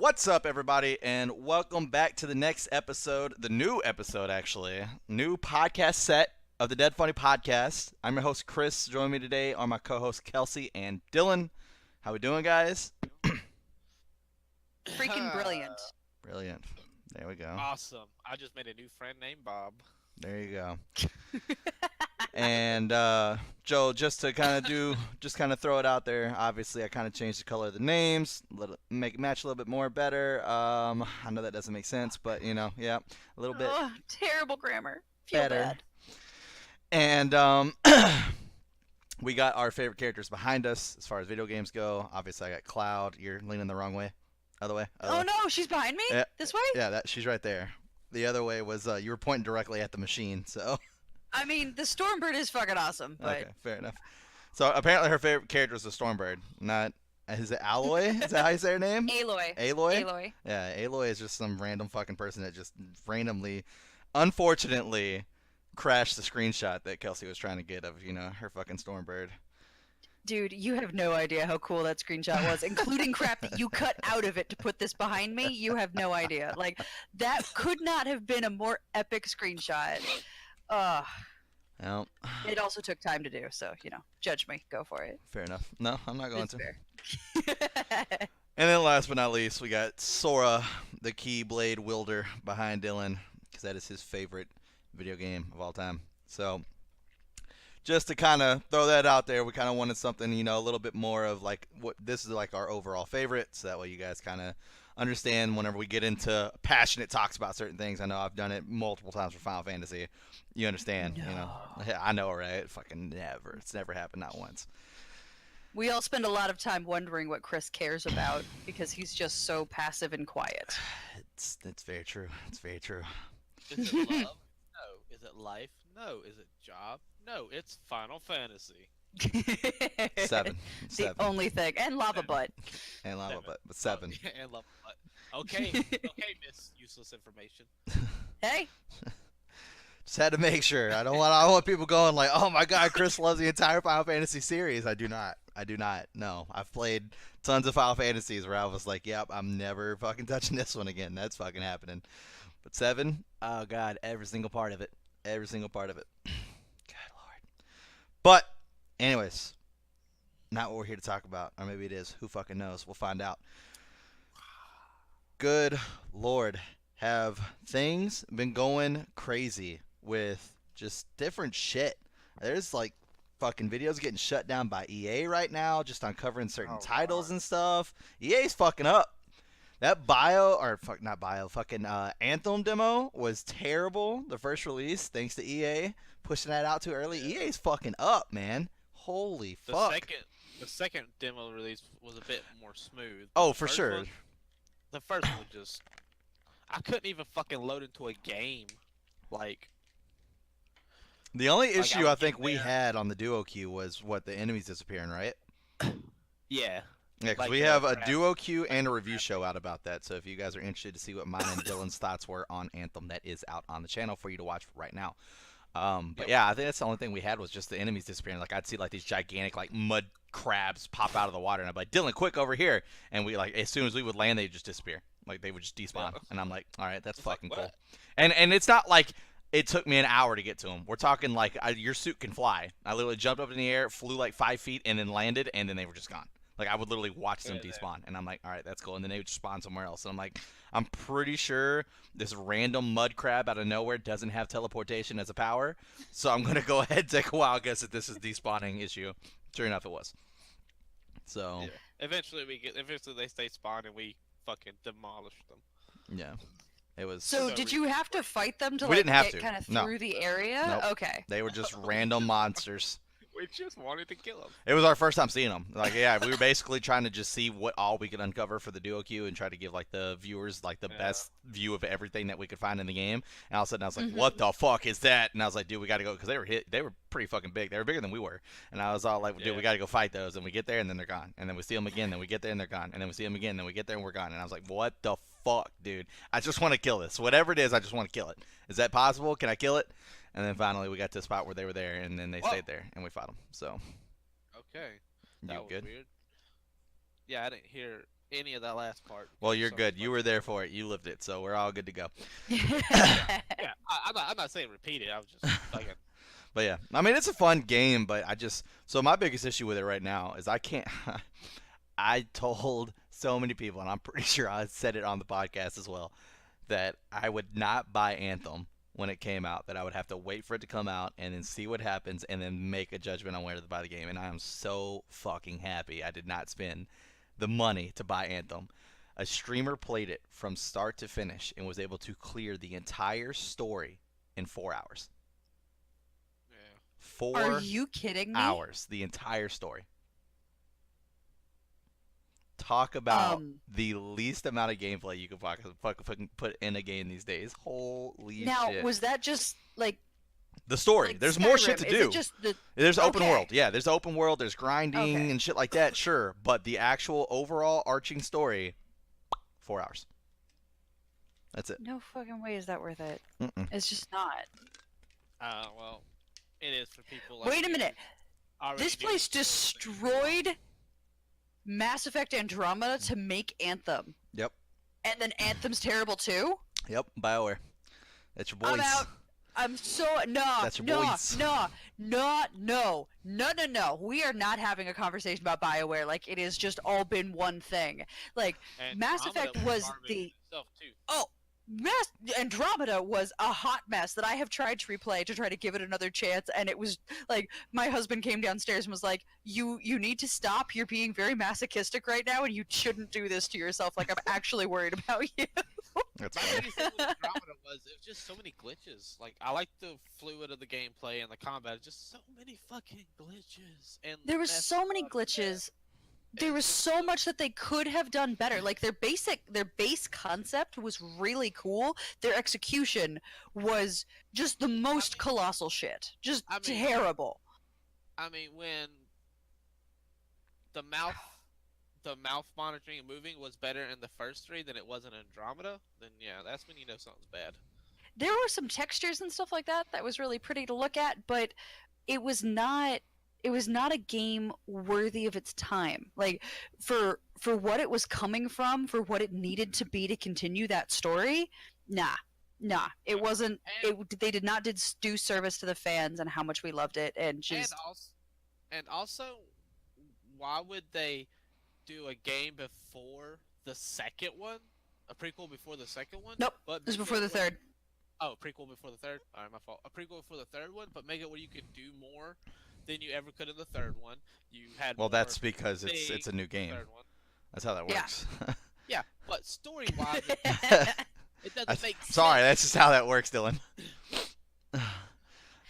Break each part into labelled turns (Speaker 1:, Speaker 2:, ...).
Speaker 1: What's up, everybody, and welcome back to the next episode, the new episode, actually. New podcast set of the Dead Funny Podcast. I'm your host, Chris. Joining me today are my co-hosts, Kelsey and Dylan. How we doing, guys?
Speaker 2: Freaking brilliant.
Speaker 1: Brilliant. There we go.
Speaker 3: Awesome. I just made a new friend named Bob.
Speaker 1: There you go. And Joe, just to kind of throw it out there. Obviously, I kind of changed the color of the names, make it match a little bit more better. I know that doesn't make sense, but yeah, a little bit
Speaker 2: Oh, terrible grammar. Feel
Speaker 1: better.
Speaker 2: bad.
Speaker 1: And we got our favorite characters behind us as far as video games go. Obviously, I got Cloud. You're leaning the wrong way. Other way.
Speaker 2: Oh no, she's behind me?
Speaker 1: Yeah.
Speaker 2: This way?
Speaker 1: Yeah, she's right there. The other way was you were pointing directly at the machine, so.
Speaker 2: I mean, the Stormbird is fucking awesome, but
Speaker 1: Okay, fair enough. So apparently her favorite character is the Stormbird. Not is it Alloy? Is that how you say her name?
Speaker 2: Aloy.
Speaker 1: Aloy?
Speaker 2: Aloy.
Speaker 1: Yeah, Aloy is just some random fucking person that just randomly, unfortunately, crashed the screenshot that Kelsey was trying to get of, her fucking Stormbird.
Speaker 2: Dude, you have no idea how cool that screenshot was, including crap that you cut out of it to put this behind me. You have no idea. Like, that could not have been a more epic screenshot.
Speaker 1: Well,
Speaker 2: It also took time to do, so, judge me. Go for it.
Speaker 1: fair enough. No, I'm not going
Speaker 2: It's
Speaker 1: to.
Speaker 2: fair.
Speaker 1: And then last but not least, we got Sora, the Keyblade wielder, behind Dylan, because that is his favorite video game of all time. So, just to kind of throw that out there, we kind of wanted something, a little bit more of like what this is like our overall favorite, so that way you guys kind of understand whenever we get into passionate talks about certain things. I know I've done it multiple times for Final Fantasy. You understand, Yeah, I know, right? Fucking never. It's never happened, not once.
Speaker 2: We all spend a lot of time wondering what Chris cares about because he's just so passive and quiet.
Speaker 1: It's very true. It's very true.
Speaker 3: Is it love? No. Is it life? No. Is it job? No. It's Final Fantasy.
Speaker 1: Seven.
Speaker 2: The only thing. And Lava Butt.
Speaker 1: And lava,
Speaker 3: Seven.
Speaker 1: but seven.
Speaker 3: Oh, and love. Okay. Okay, Miss Useless Information.
Speaker 2: Hey,
Speaker 1: Just had to make sure. I don't want people going like, oh my god, Chris loves the entire Final Fantasy series. I do not. No, I've played tons of Final Fantasies where I was like, yep, I'm never fucking touching this one again. That's fucking happening. But 7, oh god, every single part of it. Every single part of it. God lord. But, anyways, not what we're here to talk about. Or maybe it is. Who fucking knows? We'll find out. Good lord. Have things been going crazy with just different shit? There's like fucking videos getting shut down by EA right now just on covering certain titles and stuff. EA's fucking up. That fucking Anthem demo was terrible. The first release, thanks to EA pushing that out too early. EA's fucking up, man. Holy fuck.
Speaker 3: The second demo release was a bit more smooth.
Speaker 1: Oh, for sure.
Speaker 3: The first one just, I couldn't even fucking load into a game. Like,
Speaker 1: The only
Speaker 3: I
Speaker 1: issue
Speaker 3: would
Speaker 1: I think
Speaker 3: get
Speaker 1: we
Speaker 3: there.
Speaker 1: had on the duo queue was what the enemies disappearing, right?
Speaker 3: yeah.
Speaker 1: Yeah, because
Speaker 3: Like
Speaker 1: we
Speaker 3: the
Speaker 1: have a
Speaker 3: crap.
Speaker 1: duo queue and a review show out about that. So if you guys are interested to see what mine and Dylan's thoughts were on Anthem, that is out on the channel for you to watch right now. But
Speaker 3: Yep.
Speaker 1: yeah, I think that's the only thing we had was just the enemies disappearing. Like I'd see like these gigantic like mud crabs pop out of the water, and I'd be like, Dylan, quick over here! And we like as soon as we would land, they'd just disappear. Like they would just despawn,
Speaker 3: Yeah.
Speaker 1: and I'm like, all right, that's
Speaker 3: It's like,
Speaker 1: fucking
Speaker 3: what?
Speaker 1: cool. And it's not like it took me an hour to get to them. We're talking like your suit can fly. I literally jumped up in the air, flew like 5 feet, and then landed, and then they were just gone. Like I would literally watch them
Speaker 3: Yeah,
Speaker 1: despawn, and I'm like, all right, that's cool. And then they would just spawn somewhere else, and I'm like, I'm pretty sure this random mud crab out of nowhere doesn't have teleportation as a power, so I'm gonna go ahead and take a wild guess that this is despawning issue. Sure enough, it was. So
Speaker 3: Yeah. Eventually they stay spawned and we fucking demolished them.
Speaker 1: yeah, it was.
Speaker 2: so
Speaker 3: So
Speaker 2: did
Speaker 3: we-
Speaker 2: you have to fight them to
Speaker 1: We didn't have
Speaker 2: get
Speaker 1: to.
Speaker 2: kind of
Speaker 1: No.
Speaker 2: through the area?
Speaker 1: Nope.
Speaker 2: Okay.
Speaker 1: They were just random monsters.
Speaker 3: We just wanted to kill them.
Speaker 1: It was our first time seeing them. Like, yeah, we were basically trying to just see what all we could uncover for the duo queue and try to give like the viewers like the
Speaker 3: Yeah.
Speaker 1: best view of everything that we could find in the game. And all of a sudden, I was like,
Speaker 2: Mhm.
Speaker 1: "What the fuck is that?" And I was like, "Dude, we got to go," because they were pretty fucking big. They were bigger than we were. And I was all like, "Dude,
Speaker 3: Yeah.
Speaker 1: we got to go fight those." And we get there, and then they're gone. And then we see them again, then we get there, and they're gone. And then we see them again, then we get there, and we're gone. And I was like, "What the fuck, dude? I just want to kill this. Whatever it is, I just want to kill it. Is that possible? Can I kill it?" And then finally, we got to a spot where they were there, and then they
Speaker 3: Whoa.
Speaker 1: stayed there, and we fought them. So
Speaker 3: Okay.
Speaker 1: you
Speaker 3: That was
Speaker 1: good?
Speaker 3: weird. Yeah, I didn't hear any of that last part.
Speaker 1: Well,
Speaker 3: because
Speaker 1: you're
Speaker 3: so
Speaker 1: good. You
Speaker 3: much-
Speaker 1: were there for it. You lived it, so we're all good to go.
Speaker 3: Yeah, I'm not saying repeat it. I was just fucking.
Speaker 1: But yeah, I mean, it's a fun game, but so my biggest issue with it right now is I can't. I told so many people, and I'm pretty sure I said it on the podcast as well, that I would not buy Anthem when it came out. That I would have to wait for it to come out and then see what happens and then make a judgment on whether to buy the game. And I am so fucking happy I did not spend the money to buy Anthem. A streamer played it from start to finish and was able to clear the entire story in 4 hours.
Speaker 3: Yeah.
Speaker 1: 4
Speaker 2: Are you kidding me?
Speaker 1: hours, the entire story. Talk about the least amount of gameplay you can fucking put in a game these days. Holy
Speaker 2: Now,
Speaker 1: shit.
Speaker 2: was that just like
Speaker 1: The story.
Speaker 2: like
Speaker 1: There's more shit
Speaker 2: Skyrim?
Speaker 1: to
Speaker 2: Is
Speaker 1: do.
Speaker 2: it just the
Speaker 1: There's open
Speaker 2: Okay.
Speaker 1: world. Yeah, there's open world. There's grinding
Speaker 2: Okay.
Speaker 1: and shit like that, sure. But the actual overall arching story, 4 hours. That's it.
Speaker 2: no fucking way is that worth it?
Speaker 1: Mm-mm.
Speaker 2: It's just not.
Speaker 3: Well, it is for people. Like
Speaker 2: Wait a
Speaker 3: you
Speaker 2: minute.
Speaker 3: who already
Speaker 2: This
Speaker 3: do
Speaker 2: place
Speaker 3: the same thing.
Speaker 2: destroyed Mass Effect Andromeda to make Anthem.
Speaker 1: Yep.
Speaker 2: And then Anthem's terrible too?
Speaker 1: Yep. Bioware. That's your boys.
Speaker 2: I'm out. I'm so
Speaker 1: That's your boys.
Speaker 2: no. We are not having a conversation about BioWare like it has just all been one thing. Like
Speaker 3: And
Speaker 2: Mass
Speaker 3: Andromeda
Speaker 2: Effect was
Speaker 3: garbage
Speaker 2: the
Speaker 3: in itself, too.
Speaker 2: Andromeda was a hot mess that I have tried to replay to try to give it another chance, and it was like my husband came downstairs and was like, "You need to stop. You're being very masochistic right now, and you shouldn't do this to yourself. Like I'm actually worried about you."
Speaker 1: That's
Speaker 3: My
Speaker 1: fine.
Speaker 3: biggest thing with Andromeda was it was just so many glitches. Like I like the fluid of the gameplay and the combat. Just so many fucking glitches and
Speaker 2: There was
Speaker 3: messed
Speaker 2: so many
Speaker 3: up
Speaker 2: glitches.
Speaker 3: shit.
Speaker 2: There was
Speaker 3: It's just
Speaker 2: so
Speaker 3: like-
Speaker 2: much that they could have done better. Like their base concept was really cool. Their execution was just the most colossal shit. Just
Speaker 3: I mean-
Speaker 2: terrible.
Speaker 3: I mean, when the mouth monitoring and moving was better in the first three than it was in Andromeda, then yeah, that's when you know something's bad.
Speaker 2: There were some textures and stuff like that that was really pretty to look at, but it was not a game worthy of its time. Like for what it was coming from, for what it needed to be to continue that story, nah. It wasn't. They did not do service to the fans and how much we loved it, and just
Speaker 3: And also, why would they do a game before the second one? A prequel before the second one?
Speaker 2: Nope,
Speaker 3: But
Speaker 2: it was
Speaker 3: make
Speaker 2: before the
Speaker 3: where-
Speaker 2: third.
Speaker 3: Oh, prequel before the third? Alright, my fault. A prequel before the third one, but make it where you could do more than you ever could in the third one. You had
Speaker 1: Well,
Speaker 3: more
Speaker 1: that's because it's
Speaker 3: things
Speaker 1: a new
Speaker 3: in the
Speaker 1: game.
Speaker 3: third one.
Speaker 1: That's how that
Speaker 2: Yeah.
Speaker 1: works.
Speaker 3: Yeah, but story-wise, it doesn't make sense.
Speaker 1: Sorry, that's just how that works, Dylan.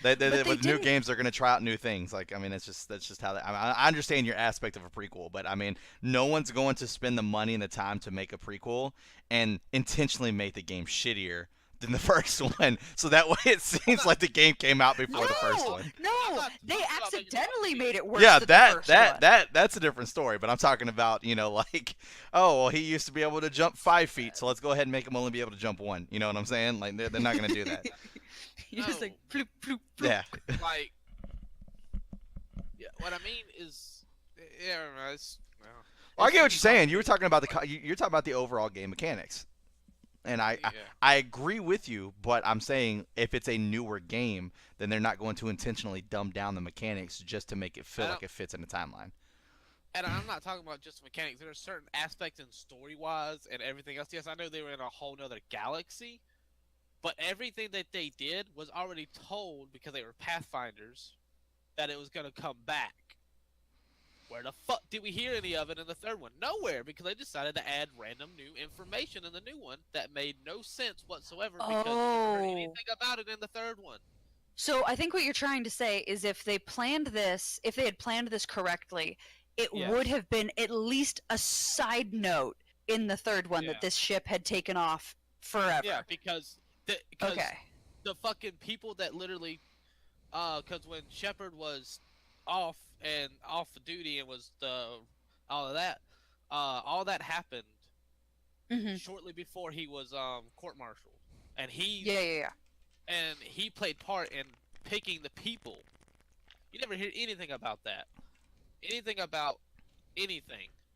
Speaker 2: But
Speaker 1: With new
Speaker 2: didn't-
Speaker 1: games, they're gonna try out new things. Like, I mean, that's just how that. I understand your aspect of a prequel, but I mean, no one's going to spend the money and the time to make a prequel and intentionally make the game shittier than the first one. So that way, it seems like the game came out before the first one.
Speaker 3: I'm
Speaker 2: No,
Speaker 3: not
Speaker 2: they
Speaker 3: talking about making
Speaker 2: accidentally
Speaker 3: it
Speaker 2: made it worse.
Speaker 1: Yeah,
Speaker 2: than the first one.
Speaker 1: that's a different story. But I'm talking about, like, oh, well, he used to be able to jump 5 feet, so let's go ahead and make him only be able to jump 1. You know what I'm saying? Like, they're not gonna do that.
Speaker 2: You just like
Speaker 3: No.
Speaker 2: bloop, bloop, bloop.
Speaker 1: Yeah.
Speaker 3: Like, yeah, what I mean is, yeah, I don't know, it's, well,
Speaker 1: Well, I
Speaker 3: it's
Speaker 1: get what you're
Speaker 3: just
Speaker 1: saying. You were
Speaker 3: something-
Speaker 1: talking about you're talking about the overall game mechanics, and I
Speaker 3: yeah.
Speaker 1: agree with you. But I'm saying if it's a newer game, then they're not going to intentionally dumb down the mechanics just to make it feel like it fits in the timeline.
Speaker 3: And I'm not talking about just mechanics. There are certain aspects in story-wise and everything else. Yes, I know they were in a whole nother galaxy, but everything that they did was already told because they were Pathfinders that it was going to come back. Where the fuck did we hear any of it in the third one? Nowhere, because they decided to add random new information in the new one that made no sense whatsoever because we never heard
Speaker 2: Oh.
Speaker 3: anything about it in the third one.
Speaker 2: So I think what you're trying to say is if they had planned this correctly, it
Speaker 3: Yes.
Speaker 2: would have been at least a side note in the third one
Speaker 3: Yeah.
Speaker 2: that this ship had taken off forever.
Speaker 3: Yeah, because
Speaker 2: Okay.
Speaker 3: the fucking people that literally, because when Shepard was off duty and was all that happened
Speaker 2: Hmm.
Speaker 3: shortly before he was court-martialed, and
Speaker 2: Yeah.
Speaker 3: he played part in picking the people. You never hear anything about that, anything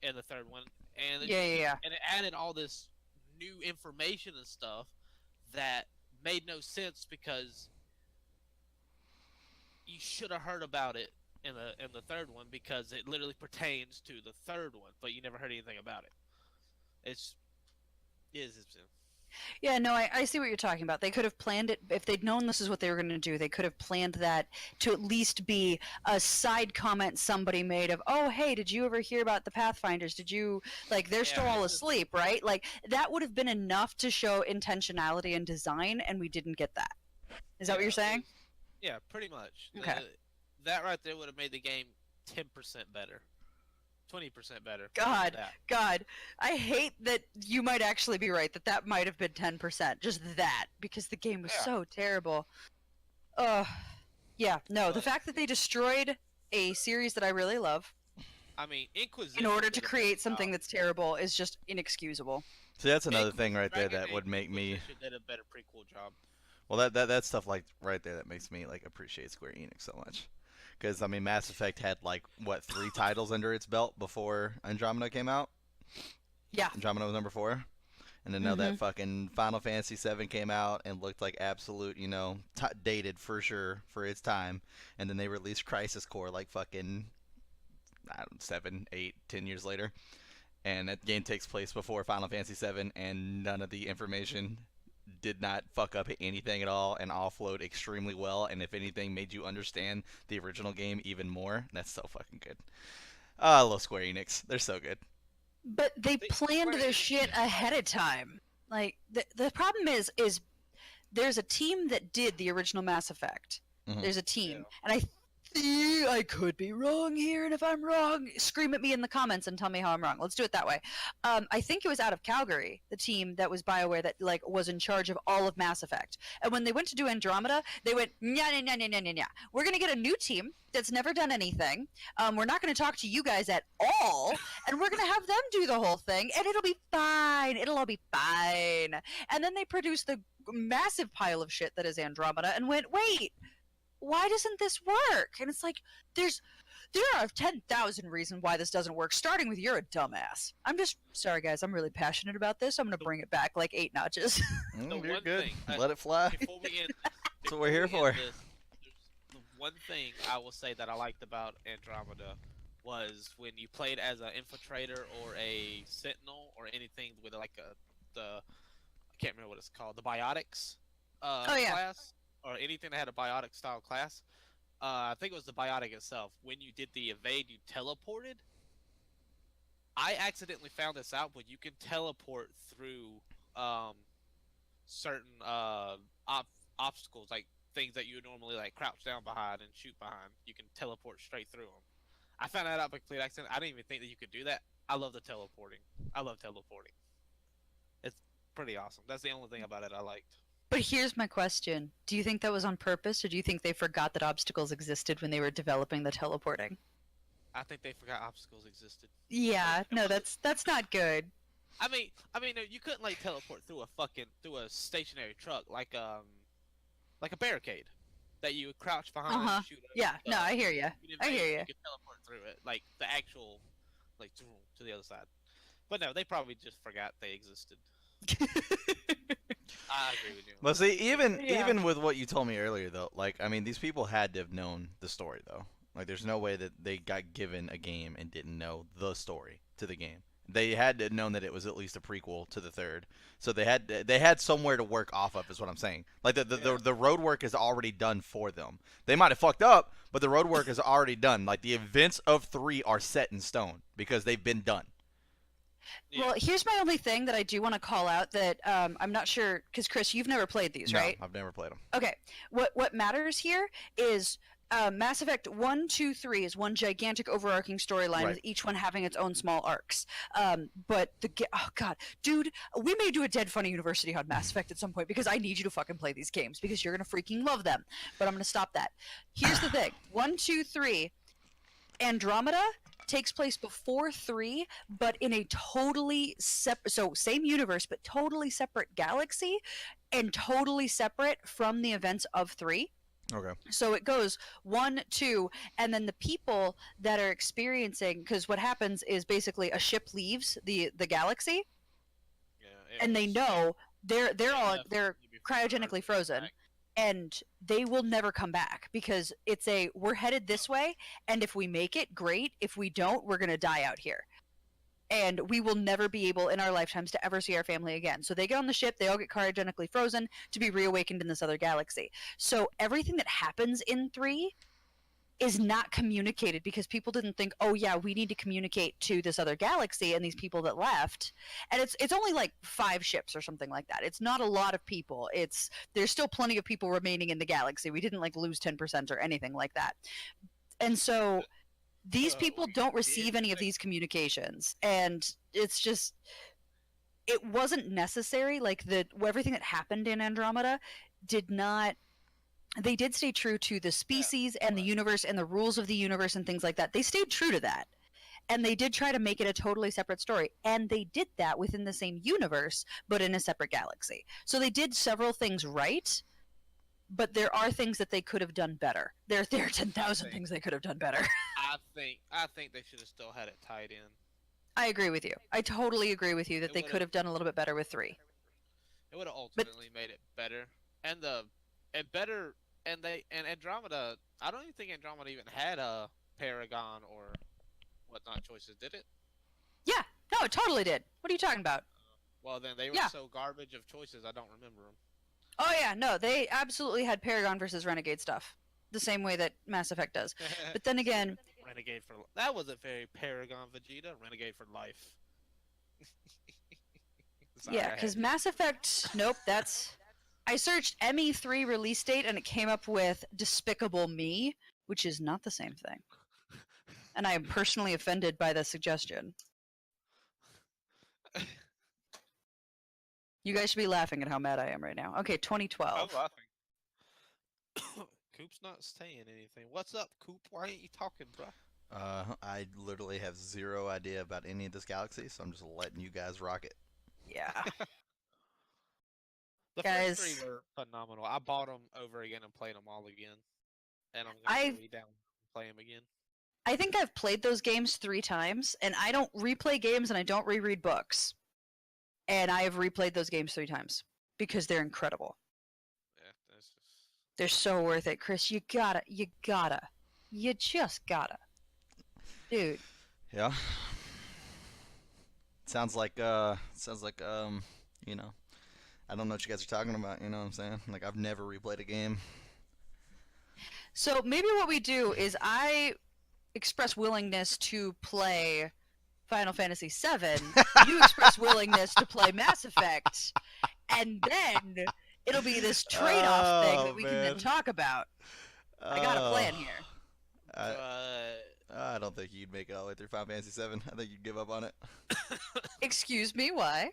Speaker 3: in the third one, and
Speaker 2: Yeah, yeah, yeah.
Speaker 3: and it added all this new information and stuff that made no sense because you should have heard about it in the third one because it literally pertains to the third one, but you never heard anything about it. It's it's
Speaker 2: Yeah, no, I see what you're talking about. They could have planned it if they'd known this is what they were going to do. They could have planned that to at least be a side comment somebody made of, "Oh, hey, did you ever hear about the Pathfinders? Did you like they're still all asleep, right?" Like that would have been enough to show intentionality and design, and we didn't get that. Is that what you're saying?
Speaker 3: Yeah, pretty much.
Speaker 2: Okay.
Speaker 3: That right there would have made the game 10% better, 20% better.
Speaker 2: God, God, I hate that you might actually be right that that might have been 10%. Just that, because the game was so terrible. Yeah, no, the fact that they destroyed a series that I really love
Speaker 3: I mean, Inquisition
Speaker 2: in order to create something that's terrible is just inexcusable.
Speaker 1: See, that's another thing right there that would make me.
Speaker 3: Did a better prequel job.
Speaker 1: Well, that stuff like right there that makes me like appreciate Square Enix so much. Because I mean, Mass Effect had like what 3 titles under its belt before Andromeda came out.
Speaker 2: Yeah.
Speaker 1: Andromeda was number 4, and then now that fucking Final Fantasy 7 came out and looked like absolute, dated for sure for its time, and then they released Crisis Core like fucking I don't know, 7, 8, 10 years later, and that game takes place before Final Fantasy 7, and none of the information did not fuck up anything at all and all flowed extremely well, and if anything made you understand the original game even more. That's so fucking good. I love Square Enix. They're so good.
Speaker 2: But they planned their shit ahead of time. Like the problem is there's a team that did the original Mass Effect. There's a team, and I could be wrong here, and if I'm wrong, scream at me in the comments and tell me how I'm wrong. Let's do it that way. I think it was out of Calgary, the team that was Bioware that like was in charge of all of Mass Effect. And when they went to do Andromeda, they went, nya. We're gonna get a new team that's never done anything. We're not gonna talk to you guys at all, and we're gonna have them do the whole thing, and it'll be fine. It'll all be fine. And then they produced the massive pile of shit that is Andromeda, and went, wait. Why doesn't this work? And it's like, there are 10,000 reasons why this doesn't work, starting with you're a dumbass. I'm just, sorry guys, I'm really passionate about this. I'm going to bring it back like 8 notches.
Speaker 1: You're good. Let it fly.
Speaker 3: Before we end,
Speaker 1: That's what we're here for.
Speaker 3: The one thing I will say that I liked about Andromeda was when you played as an infiltrator or a sentinel or anything with like I can't remember what it's called, the biotics class. Or anything that had a biotic style class. I think it was the biotic itself. When you did the evade, you teleported. I accidentally found this out, but you can teleport through certain obstacles, like things that you would normally like crouch down behind and shoot behind. You can teleport straight through them. I found that out by complete accident. I didn't even think that you could do that. I love the teleporting. I love teleporting. It's pretty awesome. That's the only thing about it I liked.
Speaker 2: But here's my question. Do you think that was on purpose, or do you think they forgot that obstacles existed when they were developing the teleporting?
Speaker 3: I think they forgot obstacles existed.
Speaker 2: Yeah, no, that's not good.
Speaker 3: I mean, you couldn't like teleport through a stationary truck like a barricade that you would crouch behind and shoot.
Speaker 2: Yeah, no, I hear you. I hear you.
Speaker 3: You could teleport through it, like the actual, like to the other side. But no, they probably just forgot they existed. I agree with you.
Speaker 1: But see, even with what you told me earlier, though, like I mean, these people had to have known the story, though. Like, there's no way that they got given a game and didn't know the story to the game. They had to have known that it was at least a prequel to the third, so they had somewhere to work off of. Is what I'm saying. Like the road work is already done for them. They might have fucked up, but the road work is already done. Like the events of 3 are set in stone because they've been done.
Speaker 2: Well, here's my only thing that I do want to call out that I'm not sure, because Chris, you've never played these, right?
Speaker 1: No, I've never played them. Okay.
Speaker 2: What matters here is Mass Effect 1, 2, 3 is one gigantic overarching storyline with each one having its own small arcs. But oh god, dude, we may do a Dead Funny University on Mass Effect at some point because I need you to fucking play these games because you're gonna freaking love them. But I'm gonna stop that. Here's the thing: 1, 2, 3, Andromeda takes place before 3, but in a totally separate, so same universe, but totally separate galaxy, and totally separate from the events of 3.
Speaker 1: Okay.
Speaker 2: So it goes 1, 2, and then the people that are experiencing, because what happens is basically a ship leaves the galaxy,
Speaker 3: Yeah, it
Speaker 2: and they
Speaker 3: was.
Speaker 2: know
Speaker 3: They left
Speaker 2: they're
Speaker 3: before Earth
Speaker 2: cryogenically
Speaker 3: came
Speaker 2: frozen,
Speaker 3: back.
Speaker 2: and they will never come back because we're headed this way, and if we make it, great. If we don't, we're gonna die out here. And we will never be able in our lifetimes to ever see our family again. So they get on the ship, they all get cryogenically frozen to be reawakened in this other galaxy. So everything that happens in 3 is not communicated because people didn't think, oh yeah, we need to communicate to this other galaxy and these people that left. And it's only like 5 ships or something like that. It's not a lot of people. There's still plenty of people remaining in the galaxy. We didn't like lose 10% or anything like that. And so these people don't
Speaker 3: We did
Speaker 2: receive any of these communications, and it's just it wasn't necessary. Like everything that happened in Andromeda did not. They did stay true to the species and the universe and the rules of the universe and things like that. They stayed true to that. And they did try to make it a totally separate story. And they did that within the same universe, but in a separate galaxy. So they did several things right, but there are things that they could have done better. There are 10,000 things they could have done better.
Speaker 3: I think they should have still had it tied in.
Speaker 2: I agree with you. I totally agree with you that
Speaker 3: It
Speaker 2: they
Speaker 3: would've-
Speaker 2: could have done a little bit better with 3.
Speaker 3: It would have ultimately made it better, and better, and Andromeda. I don't even think Andromeda even had a Paragon or whatnot choices, did it?
Speaker 2: Yeah, no, it totally did. What are you talking about?
Speaker 3: Well, then they were
Speaker 2: Yeah.
Speaker 3: so garbage of choices, I don't remember them.
Speaker 2: Oh yeah, no, they absolutely had Paragon versus Renegade stuff, the same way that Mass Effect does. But then again,
Speaker 3: Renegade for that wasn't very Paragon Vegeta. Renegade for life. Sorry,
Speaker 2: yeah, because Mass Effect, nope, that's. I searched ME3 release date and it came up with Despicable Me, which is not the same thing. And I am personally offended by the suggestion. You guys should be laughing at how mad I am right now. Okay,
Speaker 3: I'm
Speaker 2: 2012.
Speaker 3: laughing. Coop's not saying anything. What's up, Coop? Why ain't you talking, bruh?
Speaker 1: I literally have zero idea about any of this galaxy, so I'm just letting you guys rock it.
Speaker 2: Yeah.
Speaker 3: The
Speaker 2: Guys.
Speaker 3: first 3 were phenomenal. I bought them over again and played them all again, and I'm
Speaker 2: I've-
Speaker 3: gonna read down and play them again.
Speaker 2: I think I've played those games 3 times, and I don't replay games and I don't reread books. And I have replayed those games 3 times because they're incredible.
Speaker 3: Yeah, that's just.
Speaker 2: They're so worth it, Chris. You just gotta. Dude.
Speaker 1: Yeah. Sounds like you know, I don't know what you guys are talking about, you know what I'm saying? Like I've never replayed a game.
Speaker 2: So maybe what we do is I express willingness to play Final Fantasy VII. You express willingness to play Mass Effect, and then it'll be this trade-off thing that we can then talk about. I got a plan here.
Speaker 1: I don't think you'd make it all the way through Final Fantasy VII. I think you'd give up on it.
Speaker 2: Excuse me, why?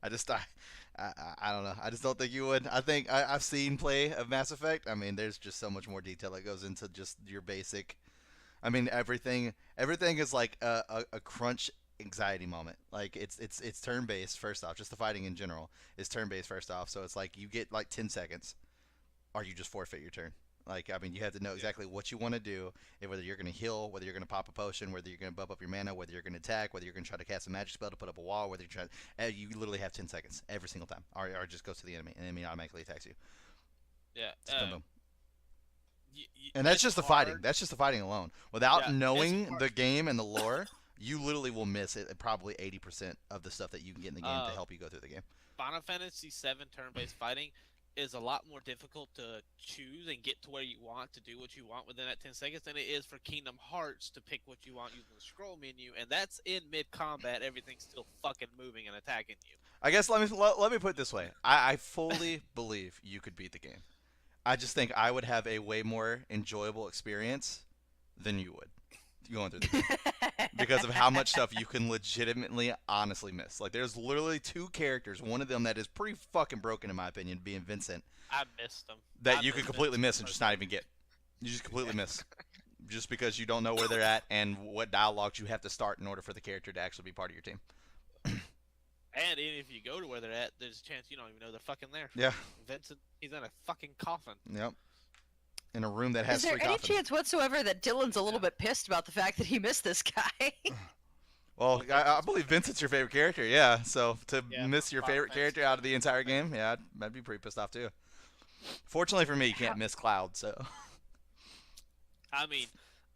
Speaker 1: I don't know. I just don't think you would. I think I've seen play of Mass Effect. I mean, there's just so much more detail that goes into just your basic. I mean, everything is like a crunch anxiety moment. Like it's turn based first off. Just the fighting in general is turn based first off. So it's like you get like 10 seconds, or you just forfeit your turn. Like I mean, you have to know exactly what you want to do, and whether you're going to heal, whether you're going to pop a potion, whether you're going to bump up your mana, whether you're going to attack, whether you're going to try to cast a magic spell to put up a wall, whether you're trying. You literally have 10 seconds every single time, or it just goes to the enemy, and the enemy automatically attacks you.
Speaker 3: Yeah.
Speaker 1: Just boom, boom. And that's just the fighting. That's just the fighting alone. Without knowing the game and the lore, you literally will miss it. Probably 80% of the stuff that you can get in the game to help you go through the game.
Speaker 3: Final Fantasy VII turn-based fighting is a lot more difficult to choose and get to where you want to do what you want within that 10 seconds than it is for Kingdom Hearts to pick what you want using the scroll menu, and that's in mid-combat. Everything's still fucking moving and attacking you.
Speaker 1: I guess let me put it this way. I fully believe you could beat the game. I just think I would have a way more enjoyable experience than you would going through the game because of how much stuff you can legitimately, honestly miss. Like, there's literally 2 characters, one of them that is pretty fucking broken in my opinion, being Vincent.
Speaker 3: I missed them.
Speaker 1: That you could completely miss and just not even get. You just completely miss. Just because you don't know where they're at and what dialogues you have to start in order for the character to actually be part of your team.
Speaker 3: And even if you go to where they're at, there's a chance you don't even know they're fucking there.
Speaker 1: Yeah.
Speaker 3: Vincent, he's in a fucking coffin.
Speaker 1: Yep. in a room that
Speaker 2: Is
Speaker 1: has
Speaker 2: there
Speaker 1: 3
Speaker 2: any
Speaker 1: coffins.
Speaker 2: chance whatsoever that Dylan's a little bit pissed about the fact that he missed this guy?
Speaker 1: Well, I believe Vincent's your favorite character, yeah. So to
Speaker 3: Yeah,
Speaker 1: miss
Speaker 3: from
Speaker 1: your
Speaker 3: Final
Speaker 1: favorite
Speaker 3: Fantasy
Speaker 1: character out of
Speaker 3: VII.
Speaker 1: the entire game, yeah, I'd be pretty pissed off too. Fortunately for me, you can't miss Cloud, so.
Speaker 3: I mean,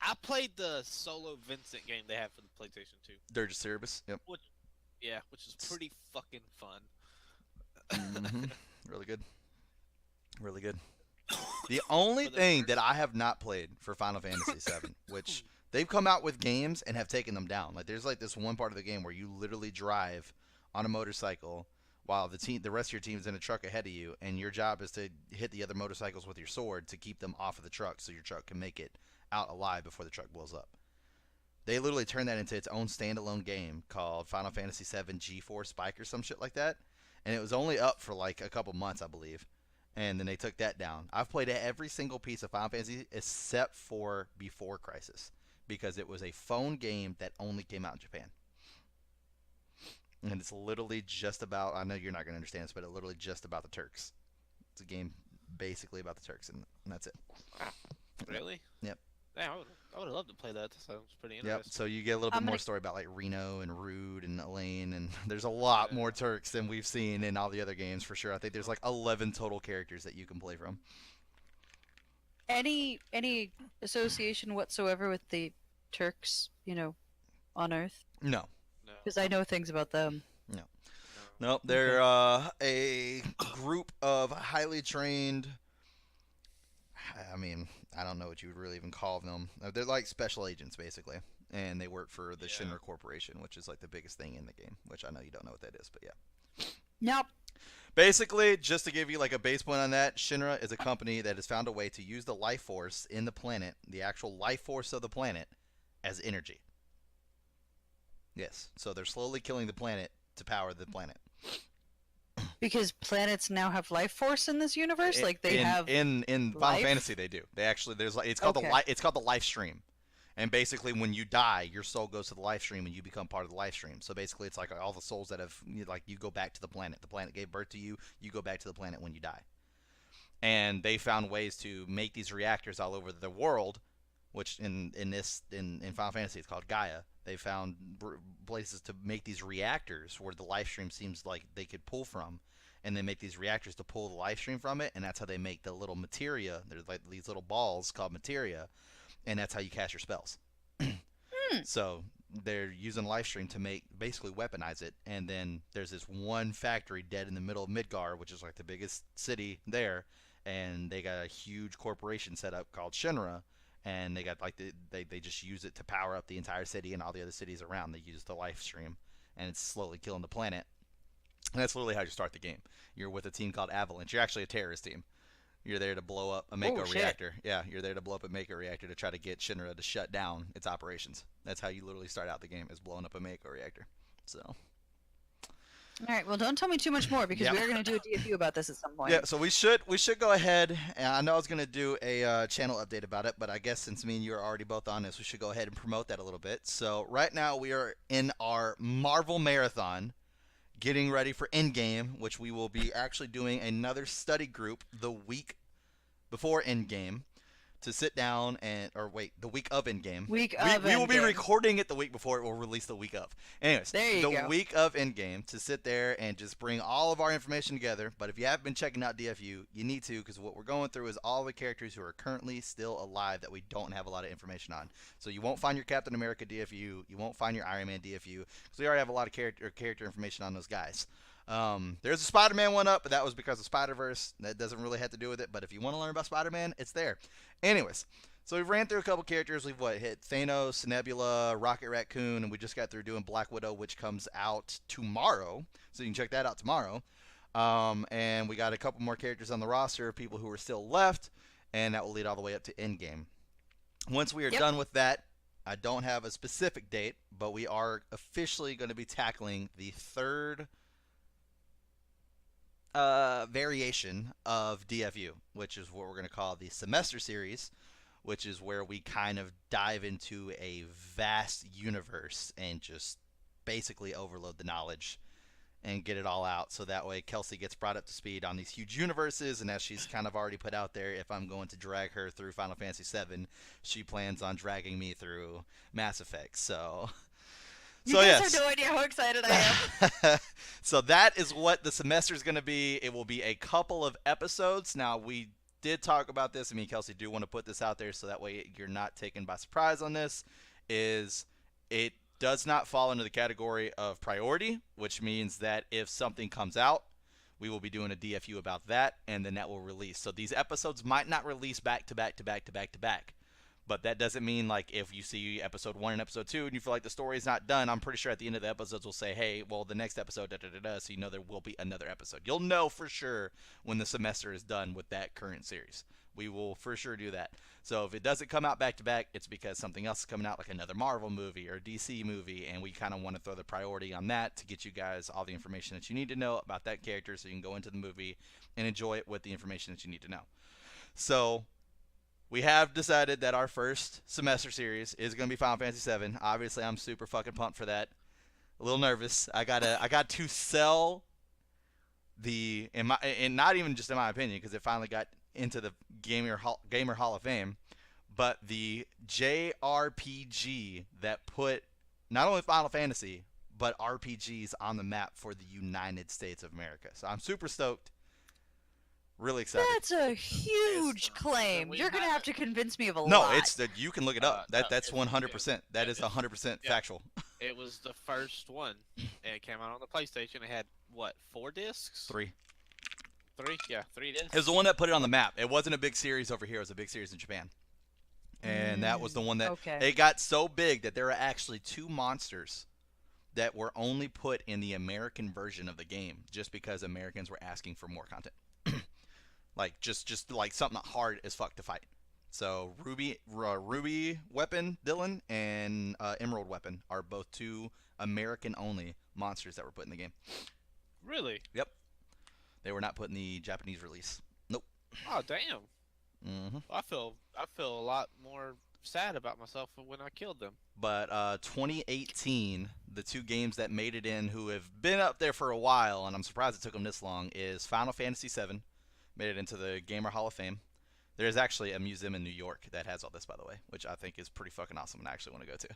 Speaker 3: I played the solo Vincent game they have for the PlayStation 2.
Speaker 1: Dirge of Cerberus, yep.
Speaker 3: Which is pretty fucking fun.
Speaker 1: hmm Really good. Really good. The only
Speaker 3: For the
Speaker 1: thing
Speaker 3: first-
Speaker 1: that I have not played for Final Fantasy VII, which they've come out with games and have taken them down. Like there's like this one part of the game where you literally drive on a motorcycle while the rest of your team's in a truck ahead of you, and your job is to hit the other motorcycles with your sword to keep them off of the truck so your truck can make it out alive before the truck blows up. They literally turned that into its own standalone game called Final Fantasy VII G4 Spike or some shit like that, and it was only up for like a couple months, I believe. And then they took that down. I've played every single piece of Final Fantasy except for Before Crisis, because it was a phone game that only came out in Japan. And it's literally just about, I know you're not going to understand this, but it's literally just about the Turks. It's a game basically about the Turks, and that's it.
Speaker 3: Really?
Speaker 1: Yep.
Speaker 3: Yeah, I would have loved to play that. That sounds pretty
Speaker 1: Yep.
Speaker 3: interesting.
Speaker 1: So you get a little
Speaker 2: I'm
Speaker 1: bit more
Speaker 2: gonna-
Speaker 1: story about like Reno and Rude and Elaine, and there's a lot
Speaker 3: Yeah.
Speaker 1: more Turks than we've seen in all the other games for sure. I think there's like 11 total characters that you can play from.
Speaker 2: Any association whatsoever with the Turks, on Earth?
Speaker 1: No.
Speaker 3: No.
Speaker 2: Because I know things about them.
Speaker 3: No.
Speaker 1: Nope, they're a group of highly trained. I mean, I don't know what you would really even call them. They're like special agents, basically, and they work for the
Speaker 3: Yeah.
Speaker 1: Shinra Corporation, which is like the biggest thing in the game. Which I know you don't know what that is, but yeah.
Speaker 2: Nope.
Speaker 1: Basically, just to give you like a base point on that, Shinra is a company that has found a way to use the life force in the planet, the actual life force of the planet, as energy. Yes, so they're slowly killing the planet to power the planet.
Speaker 2: Because planets now have life force in this universe, like they have.
Speaker 1: in Final
Speaker 2: life?
Speaker 1: Fantasy they do. They actually there's like it's called
Speaker 2: Okay.
Speaker 1: it's called the life stream. And basically when you die, your soul goes to the life stream and you become part of the life stream. So basically it's like all the souls that have like you go back to the planet. The planet gave birth to you, you go back to the planet when you die. And they found ways to make these reactors all over the world, which in Final Fantasy it's called Gaia. They found places to make these reactors where the life stream seems like they could pull from, and they make these reactors to pull the life stream from it, and that's how they make the little materia. There's like these little balls called materia, and that's how you cast your spells. So they're using life stream to basically weaponize it, and then there's this one factory dead in the middle of Midgar, which is like the biggest city there, and they got a huge corporation set up called Shinra. And they got like they just use it to power up the entire city and all the other cities around. They use the life stream, and it's slowly killing the planet. And that's literally how you start the game. You're with a team called Avalanche. You're actually a terrorist team. You're there to blow up a Mako
Speaker 2: shit.
Speaker 1: reactor. Yeah, you're there to blow up a Mako reactor to try to get Shinra to shut down its operations. That's how you literally start out the game, is blowing up a Mako reactor. So.
Speaker 2: All right. Well, don't tell me too much more because
Speaker 1: Yep.
Speaker 2: we are going to do a DFU about this at some point.
Speaker 1: Yeah, so we should go ahead. And I know I was gonna do a channel update about it, but I guess since me and you are already both on this, we should go ahead and promote that a little bit. So right now we are in our Marvel Marathon, getting ready for Endgame, which we will be actually doing another study group the week before Endgame. To sit down the week of Endgame.
Speaker 2: Week
Speaker 1: we
Speaker 2: of
Speaker 1: will be
Speaker 2: Endgame.
Speaker 1: recording it the week before it will release the week of. Anyways,
Speaker 2: There you
Speaker 1: the
Speaker 2: go.
Speaker 1: week of Endgame to sit there and just bring all of our information together. But if you haven't been checking out DFU, you need to, because what we're going through is all the characters who are currently still alive that we don't have a lot of information on. So you won't find your Captain America DFU, you won't find your Iron Man DFU, because we already have a lot of character information on those guys. There's a Spider-Man one up, but that was because of Spider-Verse. That doesn't really have to do with it, but if you want to learn about Spider-Man, it's there. Anyways, so we've ran through a couple characters. We've hit Thanos, Nebula, Rocket Raccoon, and we just got through doing Black Widow, which comes out tomorrow. So you can check that out tomorrow. And we got a couple more characters on the roster, people who are still left, and that will lead all the way up to Endgame. Once we are done with that, I don't have a specific date, but we are officially going to be tackling the third variation of DFU, which is what we're going to call the semester series, which is where we kind of dive into a vast universe and just basically overload the knowledge and get it all out. So that way Kelsey gets brought up to speed on these huge universes, and as she's kind of already put out there, if I'm going to drag her through Final Fantasy VII, she plans on dragging me through Mass Effect. So
Speaker 2: You guys
Speaker 1: yes.
Speaker 2: have no idea how excited I am.
Speaker 1: So that is what the semester is going to be. It will be a couple of episodes. Now, we did talk about this. I mean, Kelsey, do want to put this out there so that way you're not taken by surprise on this, is it does not fall into the category of priority, which means that if something comes out, we will be doing a DFU about that, and then that will release. So these episodes might not release back to back to back to back to back. But that doesn't mean, like, if you see episode 1 and episode 2 and you feel like the story is not done, I'm pretty sure at the end of the episodes we'll say, hey, well, the next episode, da-da-da-da, so you know there will be another episode. You'll know for sure when the semester is done with that current series. We will for sure do that. So if it doesn't come out back-to-back, it's because something else is coming out, like another Marvel movie or DC movie, and we kind of want to throw the priority on that to get you guys all the information that you need to know about that character so you can go into the movie and enjoy it with the information that you need to know. So we have decided that our first semester series is going to be Final Fantasy VII. Obviously, I'm super fucking pumped for that. A little nervous. I got to sell and not even just in my opinion, because it finally got into the Gamer Hall of Fame, but the JRPG that put not only Final Fantasy but RPGs on the map for the United States of America. So I'm super stoked. Really excited.
Speaker 2: That's a huge claim.
Speaker 3: we
Speaker 2: You're gonna
Speaker 3: have
Speaker 2: have to convince me of a
Speaker 1: No,
Speaker 2: lot.
Speaker 1: it's that you can look it up.
Speaker 3: No,
Speaker 1: That's 100%. That is
Speaker 3: it's-
Speaker 1: 100%
Speaker 3: yeah.
Speaker 1: factual.
Speaker 3: It was the first one, and it came out on the PlayStation. It had what, 4 discs?
Speaker 1: 3.
Speaker 3: 3? Yeah, 3 discs.
Speaker 1: It was the one that put it on the map. It wasn't a big series over here. It was a big series in Japan. And that was the one that
Speaker 2: okay.
Speaker 1: it got so big that there are actually 2 monsters that were only put in the American version of the game just because Americans were asking for more content. Like just like something hard as fuck to fight. So Ruby Weapon Dylan and Emerald Weapon are both 2 American only monsters that were put in the game.
Speaker 3: Really?
Speaker 1: Yep. They were not put in the Japanese release. Nope.
Speaker 3: Oh, damn.
Speaker 1: Hmm.
Speaker 3: I feel a lot more sad about myself when I killed them.
Speaker 1: But 2018, the 2 games that made it in who have been up there for a while, and I'm surprised it took them this long, is Final Fantasy VII, made it into the Gamer Hall of Fame. There's actually a museum in New York that has all this, by the way, which I think is pretty fucking awesome and I actually want to go to.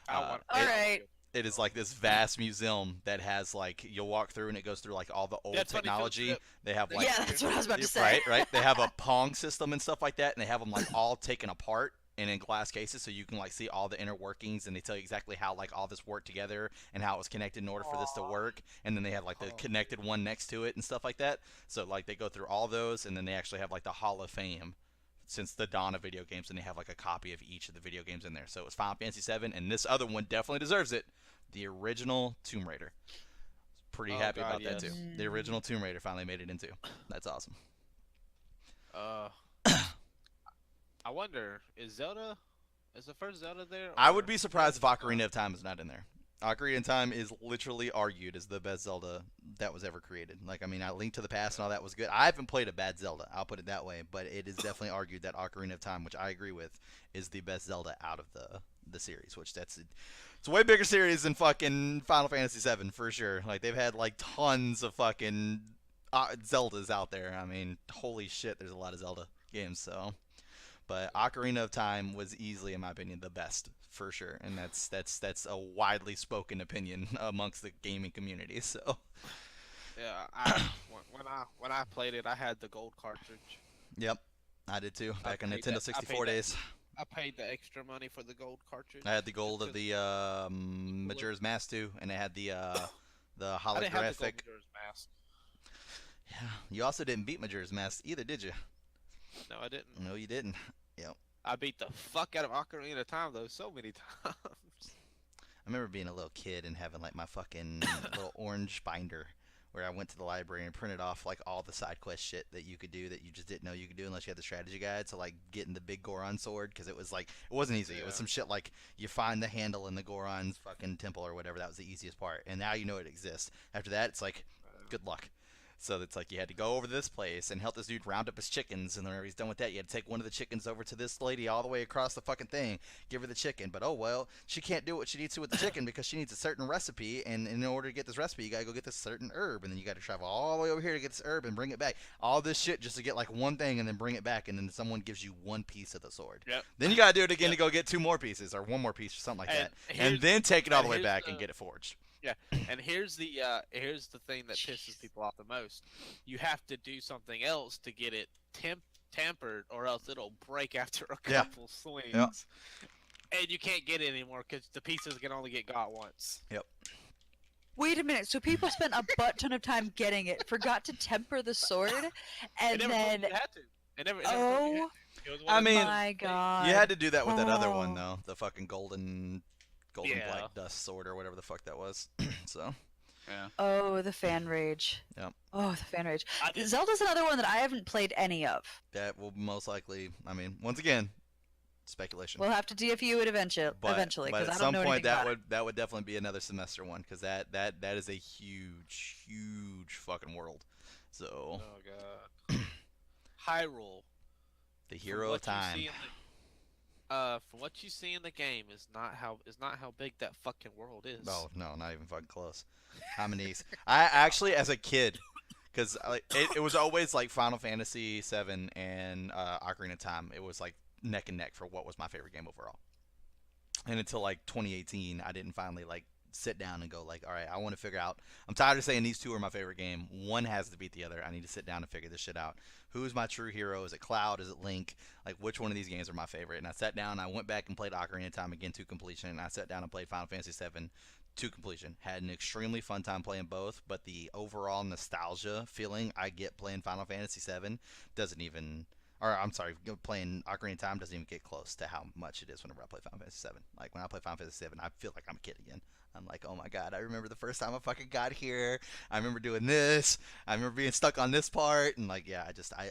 Speaker 3: All
Speaker 2: right.
Speaker 1: It is like this vast museum that has, like, you'll walk through and it goes through like all the old
Speaker 3: That's funny,
Speaker 1: technology.
Speaker 3: Phil,
Speaker 1: They have like
Speaker 2: yeah, that's what I was about to say.
Speaker 1: right. They have a Pong system and stuff like that, and they have them like all taken apart and in glass cases, so you can like see all the inner workings, and they tell you exactly how like all this worked together and how it was connected in order for this to work. And then they have like the connected one next to it and stuff like that. So like they go through all those, and then they actually have like the Hall of Fame since the dawn of video games, and they have like a copy of each of the video games in there. So it was Final Fantasy VII, and this other one definitely deserves it. The original Tomb Raider. Pretty happy about that too. The original Tomb Raider finally made it into. That's awesome.
Speaker 3: I wonder, is the first Zelda there?
Speaker 1: I would be surprised if Ocarina of Time is not in there. Ocarina of Time is literally argued as the best Zelda that was ever created. Like, I mean, Link to the Past and all that was good. I haven't played a bad Zelda, I'll put it that way, but it is definitely argued that Ocarina of Time, which I agree with, is the best Zelda out of the series, which it's a way bigger series than fucking Final Fantasy VII, for sure. Like, they've had, like, tons of fucking Zeldas out there. I mean, holy shit, there's a lot of Zelda games, so. But Ocarina of Time was easily, in my opinion, the best, for sure. And that's a widely spoken opinion amongst the gaming community, so.
Speaker 3: Yeah, when I played it, I had the gold cartridge.
Speaker 1: Yep, I did too, back in
Speaker 3: paid
Speaker 1: Nintendo
Speaker 3: that-
Speaker 1: 64 days.
Speaker 3: I paid the extra money for the gold cartridge.
Speaker 1: I had the gold of the Majora's Mask too, and it had the
Speaker 3: I didn't have the gold
Speaker 1: holographic.
Speaker 3: Majora's Mask.
Speaker 1: Yeah, you also didn't beat Majora's Mask either, did you?
Speaker 3: No, I didn't.
Speaker 1: No, you didn't. Yep.
Speaker 3: I beat the fuck out of Ocarina of Time though so many times.
Speaker 1: I remember being a little kid and having like my fucking little orange binder where I went to the library and printed off like all the side quest shit that you could do that you just didn't know you could do unless you had the strategy guide to like getting the big Goron sword, because it was like it wasn't easy. It was
Speaker 3: Yeah.
Speaker 1: some shit like you find the handle in the Goron's fucking temple or whatever. That was the easiest part, and now you know it exists. After that, it's like good luck. So it's like you had to go over to this place and help this dude round up his chickens, and whenever he's done with that, you had to take one of the chickens over to this lady all the way across the fucking thing, give her the chicken. But oh well, she can't do what she needs to with the chicken because she needs a certain recipe, and in order to get this recipe, you gotta go get this certain herb, and then you gotta travel all the way over here to get this herb and bring it back. All this shit just to get like one thing and then bring it back, and then someone gives you one piece of the sword.
Speaker 3: Yep.
Speaker 1: Then you gotta do it again to go get two more pieces or one more piece or something like that, and then take it all the way back and get it forged.
Speaker 3: Yeah, and here's the thing that pisses people off the most. You have to do something else to get it tampered, or else it'll break after a couple swings.
Speaker 1: Yeah.
Speaker 3: And you can't get it anymore because the pieces can only get got once.
Speaker 1: Yep.
Speaker 2: Wait a minute. So people spent a butt ton of time getting it, forgot to temper the sword, and
Speaker 3: It never told
Speaker 2: then
Speaker 3: you had to. It never told you had to. It was one
Speaker 1: I
Speaker 3: of the-
Speaker 1: mean,
Speaker 2: my god,
Speaker 1: You had to do that with that other
Speaker 2: Oh.
Speaker 1: one though, the fucking golden
Speaker 3: Yeah.
Speaker 1: black dust sword or whatever the fuck that was. So
Speaker 4: Yeah.
Speaker 2: Oh, the fan rage.
Speaker 1: Yep.
Speaker 2: Oh, the fan rage.
Speaker 3: I did-
Speaker 2: Zelda's another one that I haven't played any of.
Speaker 1: that will most likely, I mean, once again, speculation.
Speaker 2: We'll have to DFU it eventually,
Speaker 1: but
Speaker 2: because
Speaker 1: at
Speaker 2: I don't
Speaker 1: some
Speaker 2: know
Speaker 1: point
Speaker 2: anything about it.
Speaker 1: that would definitely be another semester one because that is a huge fucking world. So
Speaker 3: Oh god. Hyrule.
Speaker 1: the
Speaker 3: from
Speaker 1: hero
Speaker 3: what
Speaker 1: of time.
Speaker 3: you see in from what you see in the game is not how big that fucking world is.
Speaker 1: Oh no, not even fucking close. How many? I actually, as a kid, because like, it was always like Final Fantasy VII and Ocarina of Time. It was like neck and neck for what was my favorite game overall. And until like 2018, I didn't finally like sit down and go like, all right, I want to figure out. I'm tired of saying these two are my favorite game. One has to beat the other. I need to sit down and figure this shit out. Who's my true hero? Is it Cloud? Is it Link? Like, which one of these games are my favorite? And I sat down, I went back and played Ocarina of Time again to completion, and I sat down and played Final Fantasy VII to completion. Had an extremely fun time playing both, but the overall nostalgia feeling I get playing Final Fantasy VII doesn't even, or I'm sorry, playing Ocarina of Time doesn't even get close to how much it is whenever I play Final Fantasy VII. Like, when I play Final Fantasy VII, I feel like I'm a kid again. I'm like, oh my god, I remember the first time I fucking got here. I remember doing this. I remember being stuck on this part. And like, yeah,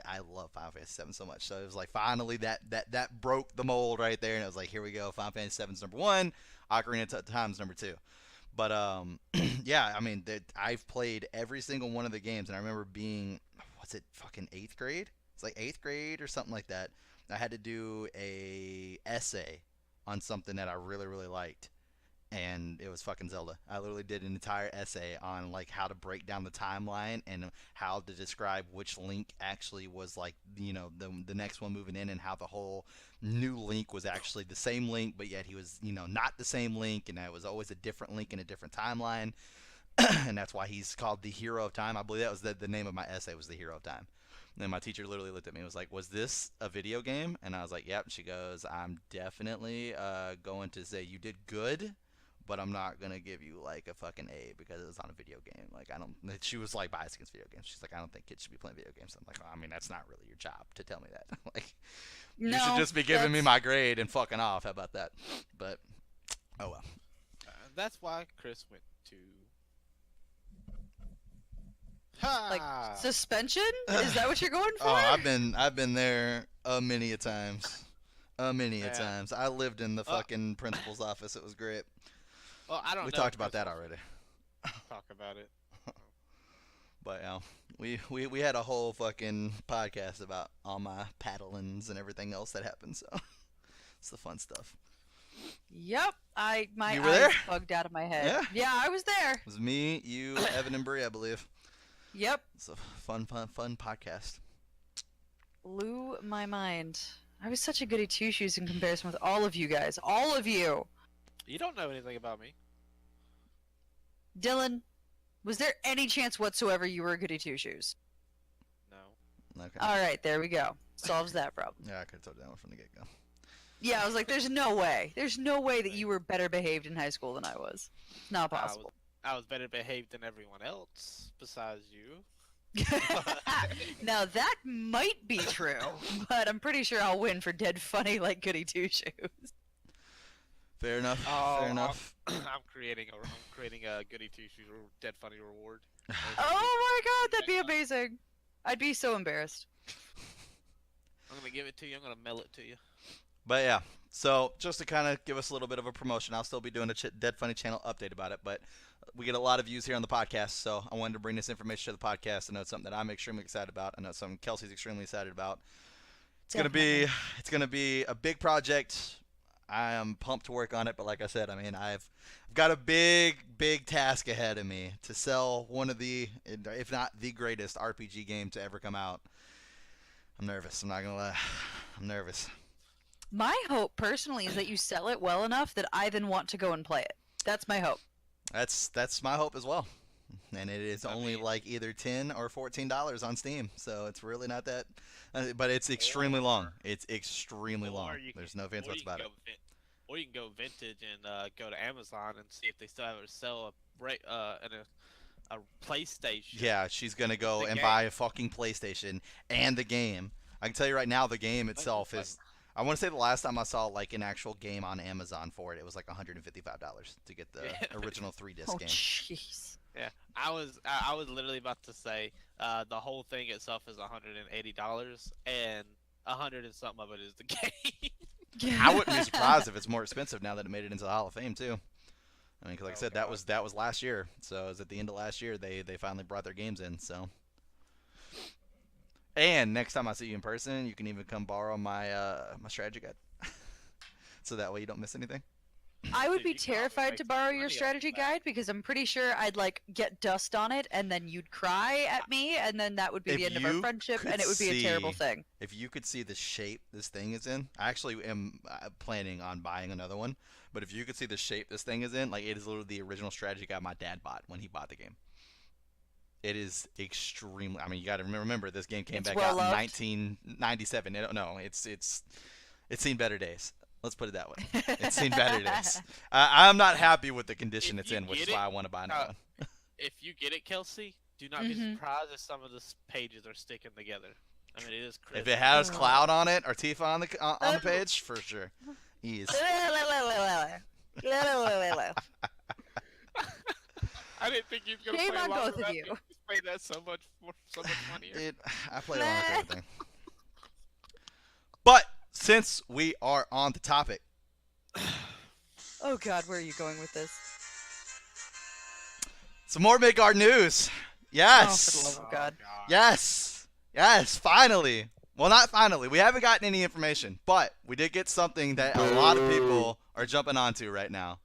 Speaker 1: I love Final Fantasy VII so much. So it was like finally that broke the mold right there. And it was like, here we go. Final Fantasy VII's number one. Ocarina of Time's number two. But yeah, I mean, I've played every single one of the games. And I remember being, what's it, fucking 8th grade? It's like 8th grade or something like that. I had to do a essay on something that I really, really liked. And it was fucking Zelda. I literally did an entire essay on like how to break down the timeline and how to describe which Link actually was like, you know, the next one moving in, and how the whole new Link was actually the same Link, but yet he was, you know, not the same Link, and it was always a different Link in a different timeline. And that's why he's called the Hero of Time. I believe that was the name of my essay, was the Hero of Time. And then my teacher literally looked at me and was like, was this a video game? And I was like, yep. She goes, I'm definitely going to say you did good, but I'm not gonna give you like a fucking A because it was on a video game. Like, I don't. She was like biased against video games. She's like, I don't think kids should be playing video games. I'm like, well, I mean, that's not really your job to tell me that. Like, you should just be giving me my grade and fucking off. How about that? But oh well.
Speaker 3: That's why Chris went to.
Speaker 2: Like suspension? Is that what you're going for?
Speaker 1: Oh, I've been there many a times. Many a
Speaker 3: Yeah.
Speaker 1: times. I lived in the fucking principal's office. It was great.
Speaker 3: Well, I don't.
Speaker 1: We
Speaker 3: know
Speaker 1: talked
Speaker 3: if
Speaker 1: about
Speaker 3: Chris
Speaker 1: that
Speaker 3: wants
Speaker 1: already.
Speaker 3: to Talk about it.
Speaker 1: But we had a whole fucking podcast about all my paddlings and everything else that happened. So it's the fun stuff.
Speaker 2: Yep. My
Speaker 1: You were
Speaker 2: eyes
Speaker 1: there?
Speaker 2: bugged out of my head.
Speaker 1: Yeah.
Speaker 2: Yeah, I was there.
Speaker 1: It was me, you, Evan, and Bree, I believe.
Speaker 2: Yep.
Speaker 1: It's a fun podcast.
Speaker 2: Blew my mind. I was such a goody two shoes in comparison with all of you guys. All of you.
Speaker 3: You don't know anything about me.
Speaker 2: Dylan, was there any chance whatsoever you were a goody two shoes?
Speaker 3: No.
Speaker 1: Okay.
Speaker 2: All right, there we go. Solves that problem.
Speaker 1: Yeah, I could have told you that one from the get go.
Speaker 2: Yeah, I was like, there's no way. There's no way that you were better behaved in high school than I was. It's not possible.
Speaker 3: I was better behaved than everyone else besides you.
Speaker 2: Now that might be true, but I'm pretty sure I'll win for dead funny like goody two shoes.
Speaker 1: Fair enough.
Speaker 3: Oh,
Speaker 1: Fair enough.
Speaker 3: I'm creating a goody two shoes dead funny reward.
Speaker 2: Oh my god, that'd be amazing. I'd be so embarrassed.
Speaker 3: I'm gonna give it to you. I'm gonna mail it to you.
Speaker 1: But yeah, so just to kind of give us a little bit of a promotion, I'll still be doing a Dead Funny channel update about it. But we get a lot of views here on the podcast, so I wanted to bring this information to the podcast. I know it's something that I'm extremely excited about. I know it's something Kelsey's extremely excited about.
Speaker 2: Definitely.
Speaker 1: It's gonna be a big project. I am pumped to work on it, but like I said, I mean, I've got a big task ahead of me to sell one of the, if not the greatest RPG game to ever come out. I'm nervous. I'm not gonna lie. I'm nervous.
Speaker 2: My hope personally is that you sell it well enough that I then want to go and play it. That's my hope.
Speaker 1: That's my hope as well. And it is
Speaker 3: I
Speaker 1: only
Speaker 3: mean-
Speaker 1: like either $10 or $14 on Steam, so it's really not that. But it's extremely long. It's extremely long. There's no ifs, buts about it.
Speaker 3: Or you can go vintage and go to Amazon and see if they still have it sell a PlayStation.
Speaker 1: Yeah, she's gonna go
Speaker 3: The
Speaker 1: and
Speaker 3: game.
Speaker 1: buy a fucking PlayStation and the game. I can tell you right now, the game itself is. I want to say the last time I saw like an actual game on Amazon for it, it was like $155 to get the
Speaker 3: Yeah.
Speaker 1: original 3-disc
Speaker 2: Oh
Speaker 1: game.
Speaker 2: jeez.
Speaker 3: Yeah, I was literally about to say the whole thing itself is $180 and 100 and something of it is the game.
Speaker 1: I wouldn't be surprised if it's more expensive now that it made it into the Hall of Fame too. I mean, because like I
Speaker 3: Oh,
Speaker 1: said,
Speaker 3: God.
Speaker 1: that was last year. So it was at the end of last year they finally brought their games in. So. And next time I see you in person, you can even come borrow my my strategy guide, so that way you don't miss anything.
Speaker 2: I would
Speaker 3: Dude,
Speaker 2: be
Speaker 3: you can probably
Speaker 2: terrified
Speaker 3: make
Speaker 2: to
Speaker 3: some
Speaker 2: borrow
Speaker 3: money
Speaker 2: your
Speaker 3: off
Speaker 2: strategy
Speaker 3: that.
Speaker 2: guide because I'm pretty sure I'd like get dust on it and then you'd cry at me and then that would be
Speaker 1: If
Speaker 2: the end of our
Speaker 1: you
Speaker 2: friendship
Speaker 1: could
Speaker 2: and it would be a terrible
Speaker 1: see-
Speaker 2: thing.
Speaker 1: If you could see the shape this thing is in, I actually am planning on buying another one. But if you could see the shape this thing is in, like it is literally the original strategy guide my dad bought when he bought the game. It is extremely. I mean, you got to remember this game came
Speaker 2: It's
Speaker 1: back
Speaker 2: well
Speaker 1: out in
Speaker 2: loved.
Speaker 1: 1997. No, it's seen better days. Let's put it that way. It's seen better days. I'm not happy with the condition
Speaker 3: If
Speaker 1: it's
Speaker 3: you
Speaker 1: in, which is
Speaker 3: get
Speaker 1: why
Speaker 3: it,
Speaker 1: I want to buy another one.
Speaker 3: If you get it, Kelsey, do not be
Speaker 2: Mhm.
Speaker 3: surprised if some of the pages are sticking together. I mean, it is crisp.
Speaker 1: If it has
Speaker 2: Oh.
Speaker 1: Cloud on it or Tifa on the page, for sure. Ease.
Speaker 3: I didn't think you was gonna
Speaker 2: Shame
Speaker 3: play
Speaker 2: on
Speaker 3: along
Speaker 2: both
Speaker 3: with
Speaker 2: of
Speaker 3: that.
Speaker 2: you.
Speaker 3: You made that so much funnier.
Speaker 1: I play along with everything. But since we are on the topic,
Speaker 2: Oh god, where are you going with this?
Speaker 1: some more Midgard news.
Speaker 2: Oh,
Speaker 1: Yes.
Speaker 2: for the love of God.
Speaker 1: Yes. Yes, finally. Well, not finally. We haven't gotten any information, but we did get something that a lot of people are jumping onto right now.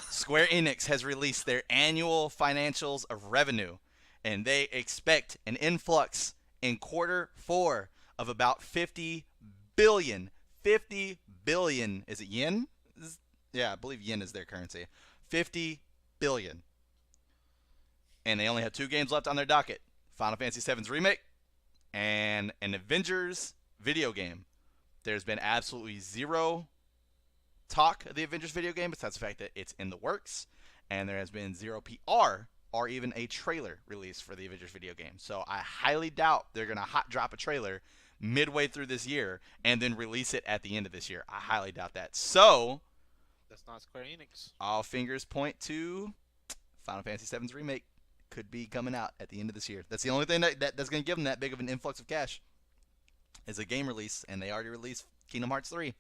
Speaker 1: Square Enix has released their annual financials of revenue, and they expect an influx in Q4 of about 50 billion. 50 billion. Is it yen? Yeah, I believe yen is their currency. 50 billion. And they only have 2 games left on their docket. Final Fantasy VII's Remake and an Avengers video game. There's been absolutely zero talk of the Avengers video game besides the fact that it's in the works, and there has been zero PR or even a trailer released for the Avengers video game. So I highly doubt they're going to hot drop a trailer midway through this year and then release it at the end of this year. I highly doubt that. So
Speaker 3: That's not Square Enix.
Speaker 1: all fingers point to Final Fantasy VII's Remake could be coming out at the end of this year. That's the only thing that's going to give them that big of an influx of cash is a game release, and they already released Kingdom Hearts 3.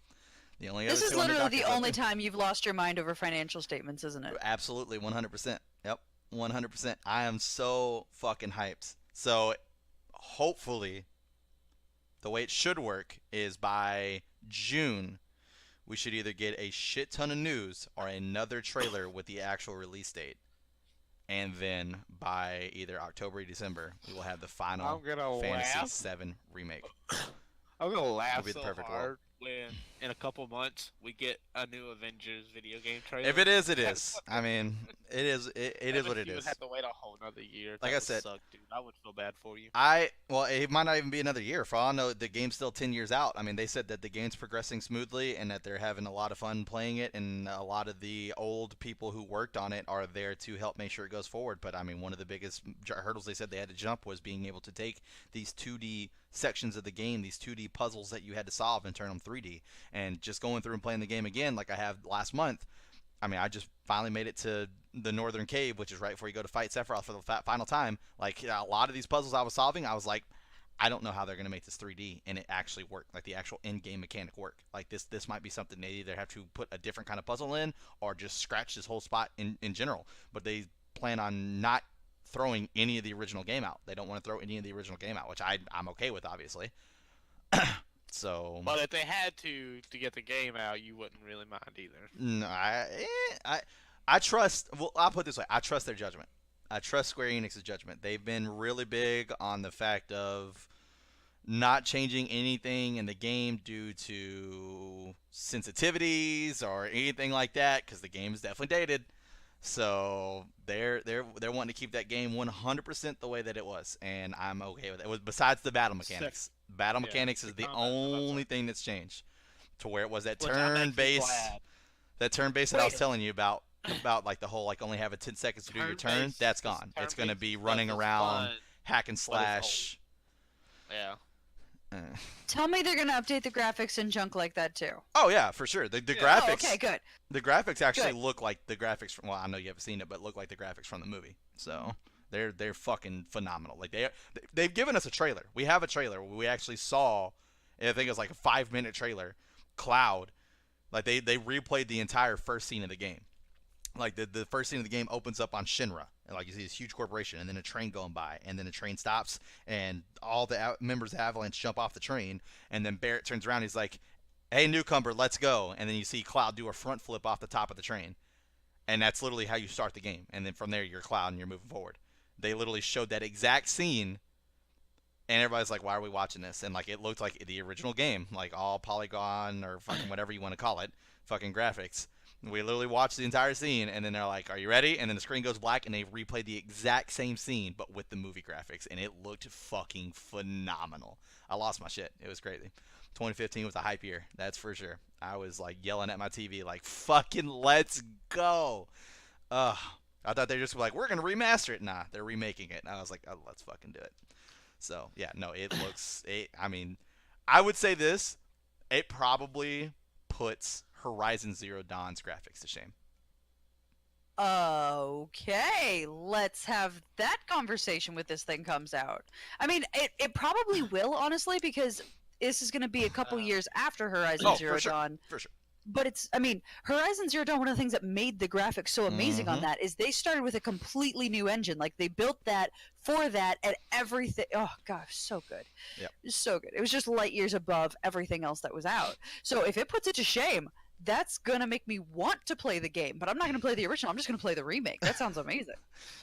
Speaker 1: The only
Speaker 2: This
Speaker 1: other
Speaker 2: is
Speaker 1: two on their
Speaker 2: literally the
Speaker 1: docket,
Speaker 2: only time you've lost your mind over financial statements, isn't it?
Speaker 1: Absolutely, 100%. Yep, 100%. I am so fucking hyped. So, hopefully, the way it should work is by June, we should either get a shit ton of news or another trailer with the actual release date. And then by either October or December, we will have the final
Speaker 3: I'm gonna
Speaker 1: Fantasy
Speaker 3: laugh.
Speaker 1: VII remake.
Speaker 3: I'm gonna laugh
Speaker 1: be the
Speaker 3: so
Speaker 1: perfect
Speaker 3: hard
Speaker 1: world.
Speaker 3: when in a couple months we get a new Avengers video game trailer.
Speaker 1: If it is, it is. I mean, it is. It is what it
Speaker 3: You would
Speaker 1: is.
Speaker 3: have to wait a whole another year.
Speaker 1: Like
Speaker 3: That
Speaker 1: I
Speaker 3: would
Speaker 1: said-
Speaker 3: suck, dude. I would feel bad for you.
Speaker 1: Well, it might not even be another year. For all I know, the game's still 10 years out. I mean, they said that the game's progressing smoothly and that they're having a lot of fun playing it, and a lot of the old people who worked on it are there to help make sure it goes forward. But I mean, one of the biggest hurdles they said they had to jump was being able to take these 2D sections of the game, these 2D puzzles that you had to solve, and turn them 3D. And just going through and playing the game again, like I have last month. I mean, I just finally made it to the Northern Cave, which is right before you go to fight Sephiroth for the final time. Like, a lot of these puzzles I was solving, I was like, I don't know how they're going to make this 3D and it actually work, like the actual in-game mechanic work. Like this might be something they either have to put a different kind of puzzle in or just scratch this whole spot in general. But they plan on not throwing any of the original game out. They don't want to throw any of the original game out, which I'm okay with, obviously. So.
Speaker 3: But if they had to get the game out, you wouldn't really mind either.
Speaker 1: No, I trust. Well, I'll put it this way: I trust their judgment. I trust Square Enix's judgment. They've been really big on the fact of not changing anything in the game due to sensitivities or anything like that, because the game is definitely dated. So they're wanting to keep that game 100% the way that it was, and I'm okay with it. It was besides the battle mechanics. Battle mechanics is the only thing that's changed to where it was that turn-based. That turn-based that I was telling you about like the whole like only have a 10 seconds to do your turn. That's gone. It's gonna be running around, hack and slash.
Speaker 3: Yeah.
Speaker 2: Tell me they're gonna update the graphics and junk like that too.
Speaker 1: Oh yeah, for sure. The graphics.
Speaker 2: Oh, okay, good.
Speaker 1: The graphics actually look like the graphics from. Well, I know you haven't seen it, but look like the graphics from the movie. So they're fucking phenomenal. Like they've given us a trailer. We have a trailer where we actually saw. I think it was like a 5-minute trailer. Cloud. Like they replayed the entire first scene of the game. Like the first scene of the game opens up on Shinra, and like you see this huge corporation, and then a train going by, and then the train stops, and all the members of Avalanche jump off the train, and then Barrett turns around, and he's like, "Hey newcomer, let's go!" And then you see Cloud do a front flip off the top of the train, and that's literally how you start the game. And then from there you're Cloud and you're moving forward. They literally showed that exact scene, and everybody's like, "Why are we watching this?" And like it looked like the original game, like all polygon or fucking whatever you want to call it, fucking graphics. We literally watched the entire scene, and then they're like, "Are you ready?" And then the screen goes black, and they replayed the exact same scene, but with the movie graphics, and it looked fucking phenomenal. I lost my shit. It was crazy. 2015 was a hype year, that's for sure. I was like yelling at my TV, like, "Fucking let's go!" I thought they just were like, "We're gonna remaster it." Nah, they're remaking it. And I was like, "Oh, let's fucking do it." So yeah, no, it looks. I mean, I would say this. It probably puts Horizon Zero Dawn's graphics to shame.
Speaker 2: Okay, let's have that conversation when this thing comes out. I mean, it probably will, honestly, because this is going to be a couple years after Horizon Zero Dawn.
Speaker 1: For sure.
Speaker 2: But it's, I mean, Horizon Zero Dawn, one of the things that made the graphics so amazing on that is they started with a completely new engine. Like, they built that for that and everything. Oh, gosh, so good.
Speaker 1: Yep.
Speaker 2: So good. It was just light years above everything else that was out. So if it puts it to shame, that's going to make me want to play the game. But I'm not going to play the original. I'm just going to play the remake. That sounds amazing.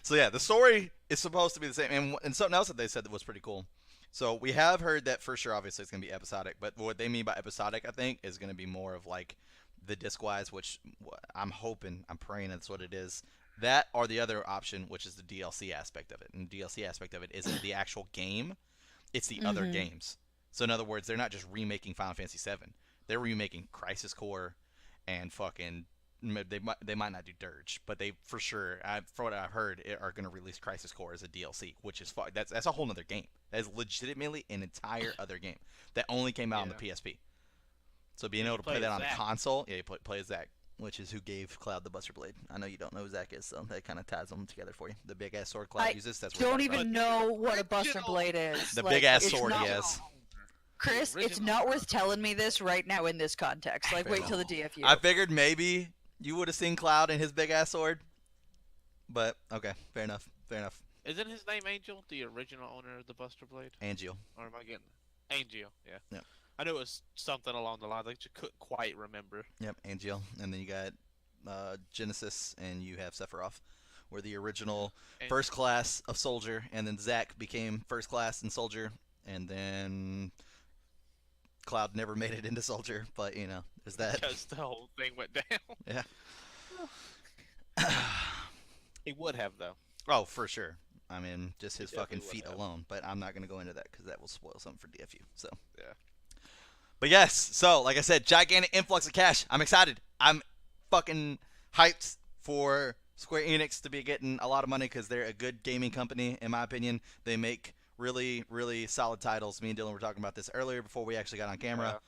Speaker 1: So, yeah, the story is supposed to be the same. And something else that they said that was pretty cool. So we have heard that for sure, obviously, it's going to be episodic. But what they mean by episodic, I think, is going to be more of like the disc-wise, which I'm hoping, I'm praying that's what it is. That or the other option, which is the DLC aspect of it. And the DLC aspect of it isn't the actual game. It's the other games. So in other words, they're not just remaking Final Fantasy VII. They're remaking Crisis Core and fucking... They might not do Dirge, but they for sure, for what I've heard, are going to release Crisis Core as a DLC, which is that's a whole other game. That is legitimately an entire other game that only came out on the PSP. So being able to play that on a console, yeah, you play as Zack, which is who gave Cloud the Buster Blade. I know you don't know who Zack is, so that kind of ties them together for you. The big ass sword Cloud uses. That's
Speaker 2: don't even know what a Buster Blade is.
Speaker 1: The big ass sword he has.
Speaker 2: Chris, it's not worth telling me this right now in this context. Like, wait till the DFU.
Speaker 1: I figured maybe you would have seen Cloud and his big ass sword, but okay, fair enough. Fair enough.
Speaker 3: Isn't his name Angel, the original owner of the Buster Blade?
Speaker 1: Angel.
Speaker 3: Or am I getting Angel? Yeah.
Speaker 1: Yep.
Speaker 3: I knew it was something along the lines. I just couldn't quite remember.
Speaker 1: Yep, Angel, and then you got Genesis, and you have Sephiroth, were the original first class of soldier, and then Zack became first class and soldier, and then Cloud never made it into soldier, but you know, there's that.
Speaker 3: Because the whole thing went down.
Speaker 1: Yeah.
Speaker 3: He would have, though.
Speaker 1: Oh, for sure. I mean, just his
Speaker 3: He
Speaker 1: fucking
Speaker 3: definitely
Speaker 1: feet
Speaker 3: would have.
Speaker 1: alone. But I'm not going to go into that because that will spoil something for DFU. So.
Speaker 3: Yeah.
Speaker 1: But yes, so like I said, gigantic influx of cash. I'm excited. I'm fucking hyped for Square Enix to be getting a lot of money because they're a good gaming company, in my opinion. They make really, really solid titles. Me and Dylan were talking about this earlier before we actually got on camera.
Speaker 3: Yeah.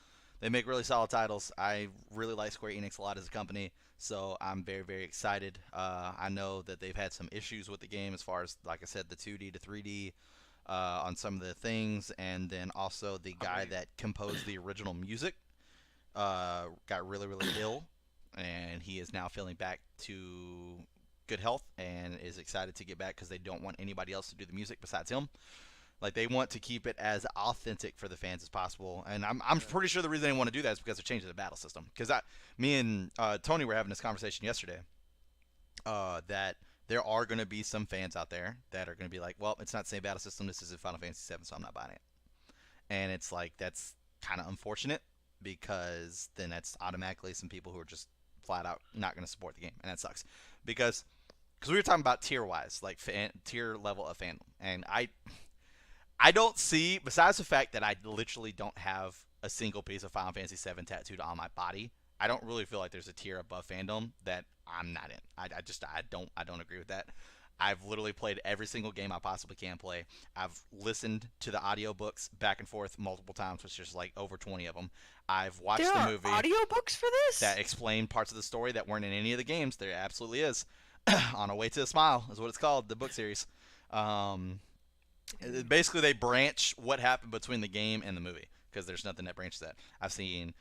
Speaker 1: They make really solid titles. I really like Square Enix a lot as a company, so I'm very, very excited. I know that they've had some issues with the game as far as, like I said, the 2D to 3D on some of the things, and then also the guy that composed the original music got really, really ill, and he is now feeling back to good health and is excited to get back because they don't want anybody else to do the music besides him. Like, they want to keep it as authentic for the fans as possible, and I'm pretty sure the reason they want to do that is because they're changing the battle system. Because me and Tony were having this conversation yesterday, that there are going to be some fans out there that are going to be like, well, it's not the same battle system. This isn't Final Fantasy VII, so I'm not buying it. And it's like, that's kind of unfortunate because then that's automatically some people who are just flat out not going to support the game, and that sucks. Because we were talking about tier wise, like tier level of fandom, and I don't see, besides the fact that I literally don't have a single piece of Final Fantasy VII tattooed on my body, I don't really feel like there's a tier above fandom that I'm not in. I don't agree with that. I've literally played every single game I possibly can play. I've listened to the audiobooks back and forth multiple times, which is like over 20 of them. I've watched
Speaker 2: There
Speaker 1: the
Speaker 2: are
Speaker 1: movie
Speaker 2: audiobooks for this?
Speaker 1: that explain parts of the story that weren't in any of the games. There absolutely is. On a Way to a Smile is what it's called, the book series. Basically, they branch what happened between the game and the movie because there's nothing that branches that. I've seen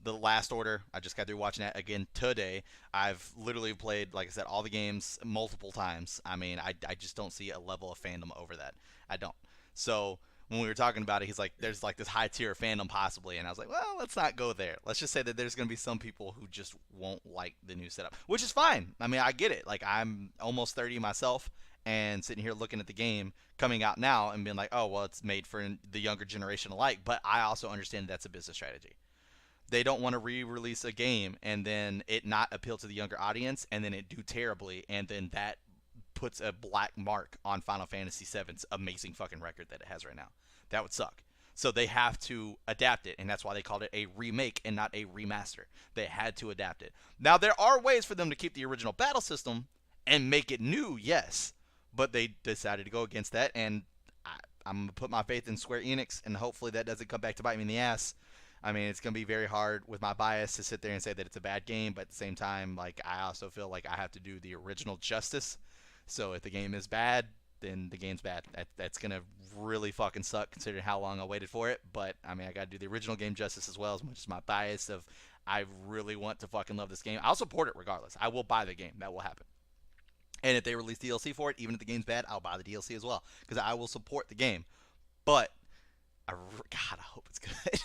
Speaker 1: The Last Order. I just got through watching that again today. I've literally played, like I said, all the games multiple times. I mean, I just don't see a level of fandom over that. I don't. So when we were talking about it, he's like, there's like this high tier of fandom possibly. And I was like, well, let's not go there. Let's just say that there's going to be some people who just won't like the new setup, which is fine. I mean, I get it. Like, I'm almost 30 myself and sitting here looking at the game coming out now and being like, oh, well, it's made for the younger generation alike. But I also understand that's a business strategy. They don't want to re-release a game and then it not appeal to the younger audience and then it do terribly and then that puts a black mark on Final Fantasy VII's amazing fucking record that it has right now. That would suck. So they have to adapt it, and that's why they called it a remake and not a remaster. They had to adapt it. Now, there are ways for them to keep the original battle system and make it new, yes, but they decided to go against that, and I'm going to put my faith in Square Enix, and hopefully that doesn't come back to bite me in the ass. I mean, it's going to be very hard with my bias to sit there and say that it's a bad game, but at the same time, like, I also feel like I have to do the original justice. So if the game is bad, then the game's bad. That's going to really fucking suck considering how long I waited for it. But, I mean, I got to do the original game justice as well, as much as my bias of I really want to fucking love this game. I'll support it regardless. I will buy the game. That will happen. And if they release DLC for it, even if the game's bad, I'll buy the DLC as well because I will support the game. But God, I hope it's good.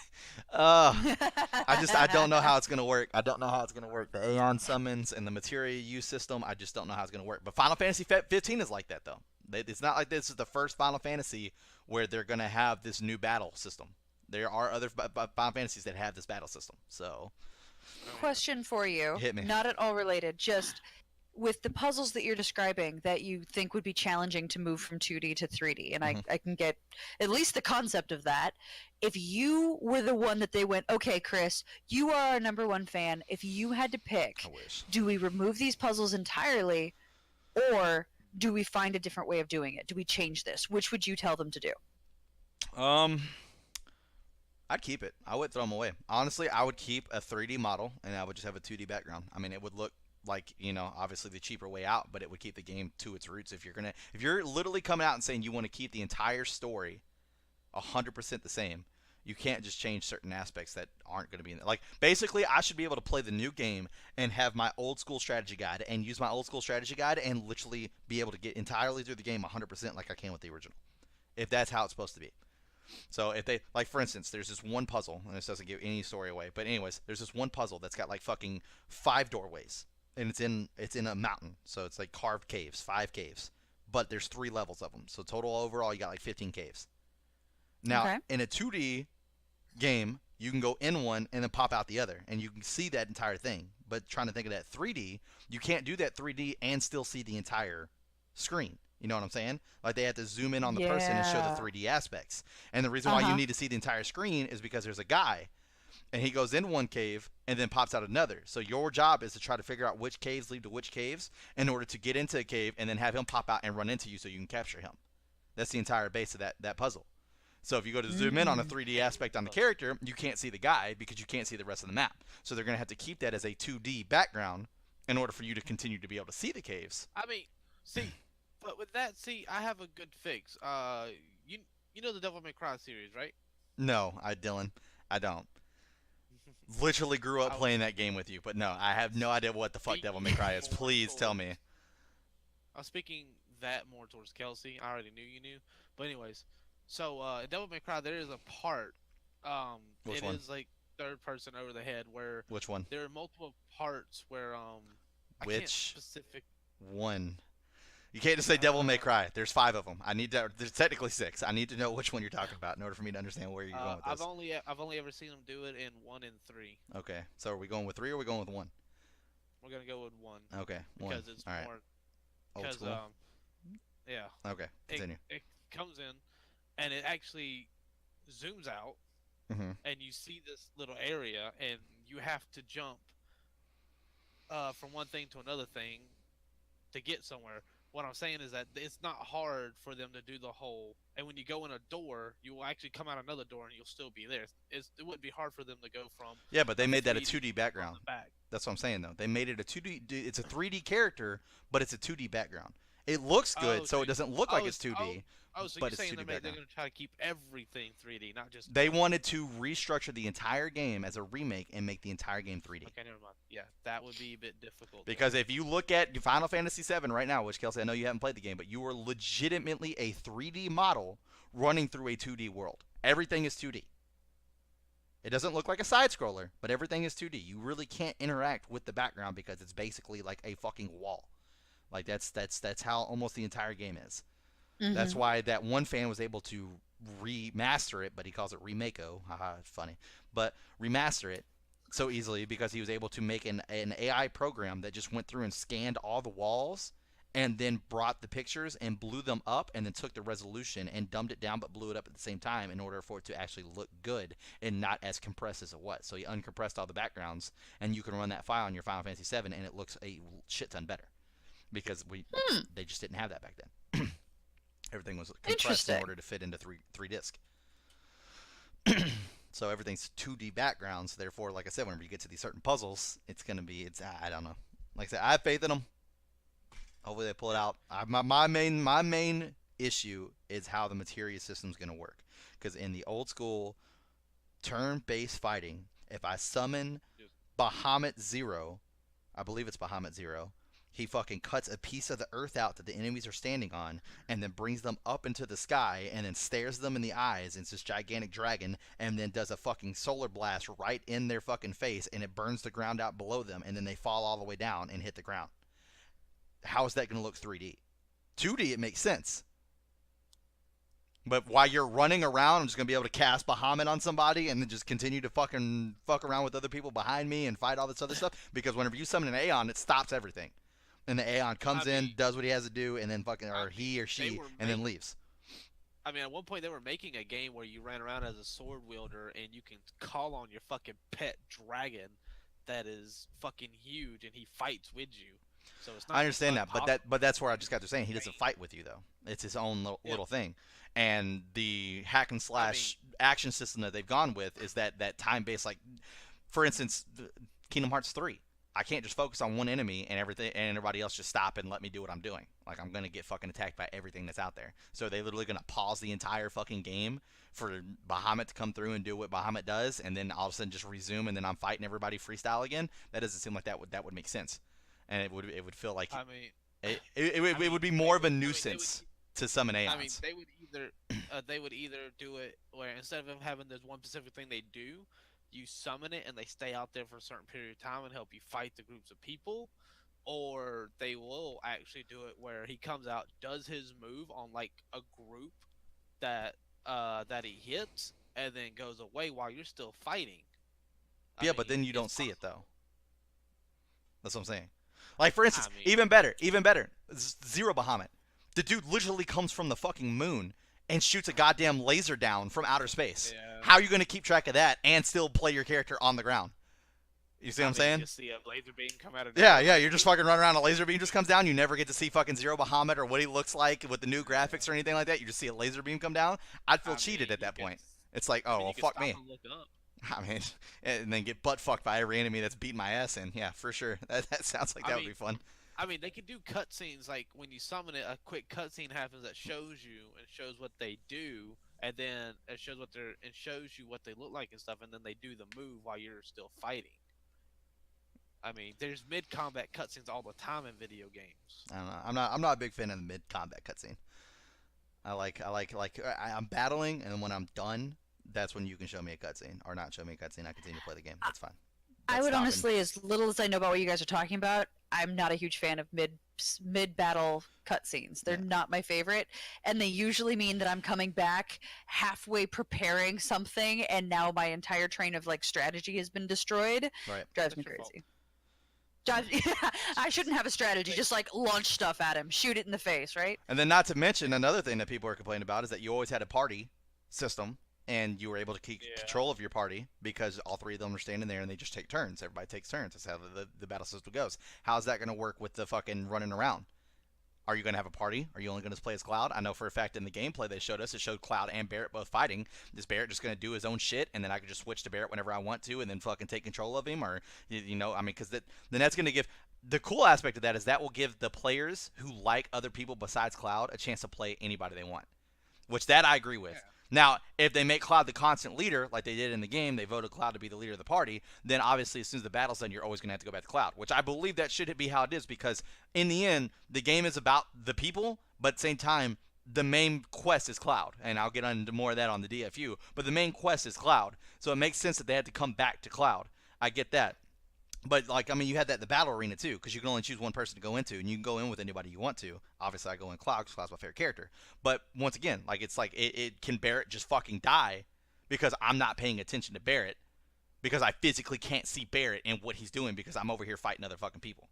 Speaker 1: I don't know how it's gonna work. I don't know how it's gonna work. The Aeon summons and the materia use system, I just don't know how it's gonna work. But Final Fantasy 15 is like that though. It's not like this is the first Final Fantasy where they're gonna have this new battle system. There are other Final Fantasies that have this battle system. So,
Speaker 2: Question for you.
Speaker 1: Hit me.
Speaker 2: Not at all related. Just with the puzzles that you're describing that you think would be challenging to move from 2D to 3D, and I can get at least the concept of that. If you were the one that they went, okay, Chris, you are our #1 fan. If you had to pick,
Speaker 1: I wish.
Speaker 2: do we remove these puzzles entirely, or do we find a different way of doing it? Do we change this? Which would you tell them to do?
Speaker 1: I'd keep it. I would throw them away. Honestly, I would keep a 3D model, and I would just have a 2D background. I mean, it would look like, you know, obviously the cheaper way out, but it would keep the game to its roots. If you're literally coming out and saying you want to keep the entire story 100% the same, you can't just change certain aspects that aren't going to be in there. Like, basically, I should be able to play the new game and have my old school strategy guide and use my old school strategy guide and literally be able to get entirely through the game 100% like I can with the original, if that's how it's supposed to be. So if they, like, for instance, there's this one puzzle, and this doesn't give any story away, but anyways, there's this one puzzle that's got like fucking 5 doorways. And it's in a mountain, so it's like carved caves, 5 caves, but there's 3 levels of them. So total overall, you got like 15 caves. Now, in a 2D game, you can go in one and then pop out the other, and you can see that entire thing. But trying to think of that 3D, you can't do that 3D and still see the entire screen. You know what I'm saying? Like, they have to zoom in on the person and show the 3D aspects. And the reason why you need to see the entire screen is because there's a guy, and he goes in one cave and then pops out another. So your job is to try to figure out which caves lead to which caves in order to get into a cave and then have him pop out and run into you so you can capture him. That's the entire base of that puzzle. So if you go to zoom in on a 3D aspect on the character, you can't see the guy because you can't see the rest of the map. So they're going to have to keep that as a 2D background in order for you to continue to be able to see the caves.
Speaker 3: I mean, see, But with that, see, I have a good fix. You you know the Devil May Cry series, right?
Speaker 1: No, Dylan, I don't. Literally grew up
Speaker 3: I
Speaker 1: playing
Speaker 3: was
Speaker 1: that game with you, but no, I have no idea what the fuck Devil May
Speaker 3: speaking
Speaker 1: Cry is.
Speaker 3: more
Speaker 1: Please tell
Speaker 3: towards.
Speaker 1: me.
Speaker 3: I was speaking that more towards Kelsey. I already knew you knew. But anyways, so in Devil May Cry, there is a part.
Speaker 1: Which
Speaker 3: It
Speaker 1: one?
Speaker 3: is like third person over the head where
Speaker 1: Which one?
Speaker 3: there are multiple parts where I can't
Speaker 1: Which
Speaker 3: specific.
Speaker 1: one? You can't just say Devil May
Speaker 3: Uh,
Speaker 1: Cry. There's 5 of them. I need to. There's technically 6. I need to know which one you're talking about in order for me to understand where you're going with this.
Speaker 3: I've only ever seen them do it in 1 and 3.
Speaker 1: Okay, so are we going with 3 or are we going with 1?
Speaker 3: We're gonna go with 1
Speaker 1: Okay, 1.
Speaker 3: because it's
Speaker 1: All right.
Speaker 3: more
Speaker 1: Old
Speaker 3: because
Speaker 1: school.
Speaker 3: yeah,
Speaker 1: Okay, continue.
Speaker 3: it comes in and it actually zooms out
Speaker 1: Mm-hmm.
Speaker 3: and you see this little area and you have to jump from one thing to another thing to get somewhere. What I'm saying is that it's not hard for them to do the whole. And when you go in a door, you will actually come out another door and you'll still be there. It wouldn't be hard for them to go from
Speaker 1: Yeah, but they made that a
Speaker 3: 3D
Speaker 1: 2D
Speaker 3: on
Speaker 1: background.
Speaker 3: the back.
Speaker 1: That's what I'm saying though. They made it a 2D. It's a 3D character, but it's a 2D background. It looks good,
Speaker 3: Oh,
Speaker 1: so
Speaker 3: so
Speaker 1: it doesn't look like it's
Speaker 3: so
Speaker 1: 2D.
Speaker 3: so
Speaker 1: But
Speaker 3: you're
Speaker 1: it's
Speaker 3: saying
Speaker 1: 2D
Speaker 3: they're
Speaker 1: background.
Speaker 3: going to try to keep everything 3D, not just.
Speaker 1: They wanted to restructure the entire game as a remake and make the entire game 3D.
Speaker 3: Okay, never mind. Yeah, that would be a bit difficult.
Speaker 1: Because if you look at Final Fantasy VII right now, which Kelsey, I know you haven't played the game, but you are legitimately a 3D model running through a 2D world. Everything is 2D. It doesn't look like a side scroller, but everything is 2D. You really can't interact with the background because it's basically like a fucking wall. Like that's how almost the entire game is. That's
Speaker 2: Mhm.
Speaker 1: why that one fan was able to remaster it, but he calls it remako. Haha, it's funny. But remaster it so easily because he was able to make an AI program that just went through and scanned all the walls and then brought the pictures and blew them up and then took the resolution and dumbed it down but blew it up at the same time in order for it to actually look good and not as compressed as it was. So he uncompressed all the backgrounds and you can run that file on your Final Fantasy VII and it looks a shit ton better because they just didn't have that back then. Everything was compressed in
Speaker 2: Interesting.
Speaker 1: order to fit into three disc. So everything's 2D backgrounds. Therefore, like I said, whenever you get to these certain puzzles, it's gonna be I don't know. Like I said, I have faith in them. Hopefully they pull it out. My main issue is how the materia system's gonna work. Because in the old school turn-based fighting, if I summon Bahamut Zero, I believe it's Bahamut Zero, he fucking cuts a piece of the earth out that the enemies are standing on and then brings them up into the sky and then stares them in the eyes. It's this gigantic dragon and then does a fucking solar blast right in their fucking face and it burns the ground out below them and then they fall all the way down and hit the ground. How is that going to look 3D? 2D, it makes sense. But while you're running around, I'm just going to be able to cast Bahamut on somebody and then just continue to fucking fuck around with other people behind me and fight all this other stuff. Because whenever you summon an Aeon, it stops everything. And the Aeon comes in, does what he has to do, and then fucking, or he or she, and then leaves.
Speaker 3: I mean, at one point they were making a game where you ran around as a sword wielder and you can call on your fucking pet dragon that is fucking huge and he fights with you. So it's not.
Speaker 1: I understand that, but that's where I just got to saying he doesn't fight with you though. It's his own little thing. And the hack and slash action system that they've gone with is that time-based, like, for instance, Kingdom Hearts 3. I can't just focus on one enemy and everybody else just stop and let me do what I'm doing. Like, I'm going to get fucking attacked by everything that's out there. So they're literally going to pause the entire fucking game for Bahamut to come through and do what Bahamut does, and then all of a sudden just resume, and then I'm fighting everybody freestyle again. That doesn't seem like that would make sense. And it would feel like it would be more of a nuisance to summon Aeons.
Speaker 3: I mean, they would either do it where instead of them having this one specific thing they do, you summon it and they stay out there for a certain period of time and help you fight the groups of people, or they will actually do it where he comes out, does his move on like a group that he hits, and then goes away while you're still fighting.
Speaker 1: But then you don't see it though. That's what I'm saying. Like, for instance, even better, Zero Bahamut. The dude literally comes from the fucking moon and shoots a goddamn laser down from outer space.
Speaker 3: Yeah.
Speaker 1: How are you going to keep track of that and still play your character on the ground? You see what I'm saying?
Speaker 3: You see a laser beam come out of
Speaker 1: yeah, you're just fucking running around, a laser beam just comes down, you never get to see fucking Zero Bahamut or what he looks like with the new graphics or anything like that. You just see a laser beam come down. I'd feel cheated at that point. It's like, oh, well, fuck me. I mean, and then get butt fucked by every enemy that's beating my ass in. Yeah, for sure. That sounds like that would be fun.
Speaker 3: I mean, they can do cutscenes like when you summon it, a quick cutscene happens that shows you and shows what they do, and then it shows what they're and shows you what they look like and stuff, and then they do the move while you're still fighting. I mean, there's mid-combat cutscenes all the time in video games.
Speaker 1: I don't know. I'm not a big fan of the mid combat cutscene. I'm battling, and then when I'm done, that's when you can show me a cutscene, or not show me a cutscene. I continue to play the game. That's fine.
Speaker 2: I
Speaker 1: That's
Speaker 2: would
Speaker 1: stopping.
Speaker 2: honestly, as little as I know about what you guys are talking about, I'm not a huge fan of mid battle cutscenes. They're
Speaker 1: Yeah.
Speaker 2: not my favorite, and they usually mean that I'm coming back halfway preparing something, and now my entire train of like strategy has been destroyed.
Speaker 1: Right.
Speaker 2: Drives me
Speaker 3: That's your fault.
Speaker 2: crazy. I shouldn't have a strategy. Just like launch stuff at him, shoot it in the face, right?
Speaker 1: And then, not to mention, another thing that people are complaining about is that you always had a party system, and you were able to keep
Speaker 3: Yeah.
Speaker 1: control of your party because all three of them are standing there and they just take turns. Everybody takes turns. That's how the battle system goes. How's that going to work with the fucking running around? Are you going to have a party? Are you only going to play as Cloud? I know for a fact in the gameplay they showed us, it showed Cloud and Barrett both fighting. Is Barrett just going to do his own shit, and then I could just switch to Barrett whenever I want to and then fucking take control of him? Or, I mean, because then that's going to give... The cool aspect of that is that will give the players who like other people besides Cloud a chance to play anybody they want, which that I agree with.
Speaker 3: Yeah.
Speaker 1: Now, if they make Cloud the constant leader, like they did in the game, they voted Cloud to be the leader of the party, then obviously as soon as the battle's done, you're always going to have to go back to Cloud, which I believe that should be how it is, because in the end, the game is about the people, but at the same time, the main quest is Cloud, and I'll get into more of that on the DFU, but the main quest is Cloud, so it makes sense that they had to come back to Cloud. I get that. But, like, I mean, you had that in the battle arena, too, because you can only choose one person to go into, and you can go in with anybody you want to. Obviously, I go in Cloud, because Cloud's my favorite character. But, once again, like, it's like, it can Barrett just fucking die because I'm not paying attention to Barrett, because I physically can't see Barrett and what he's doing because I'm over here fighting other fucking people.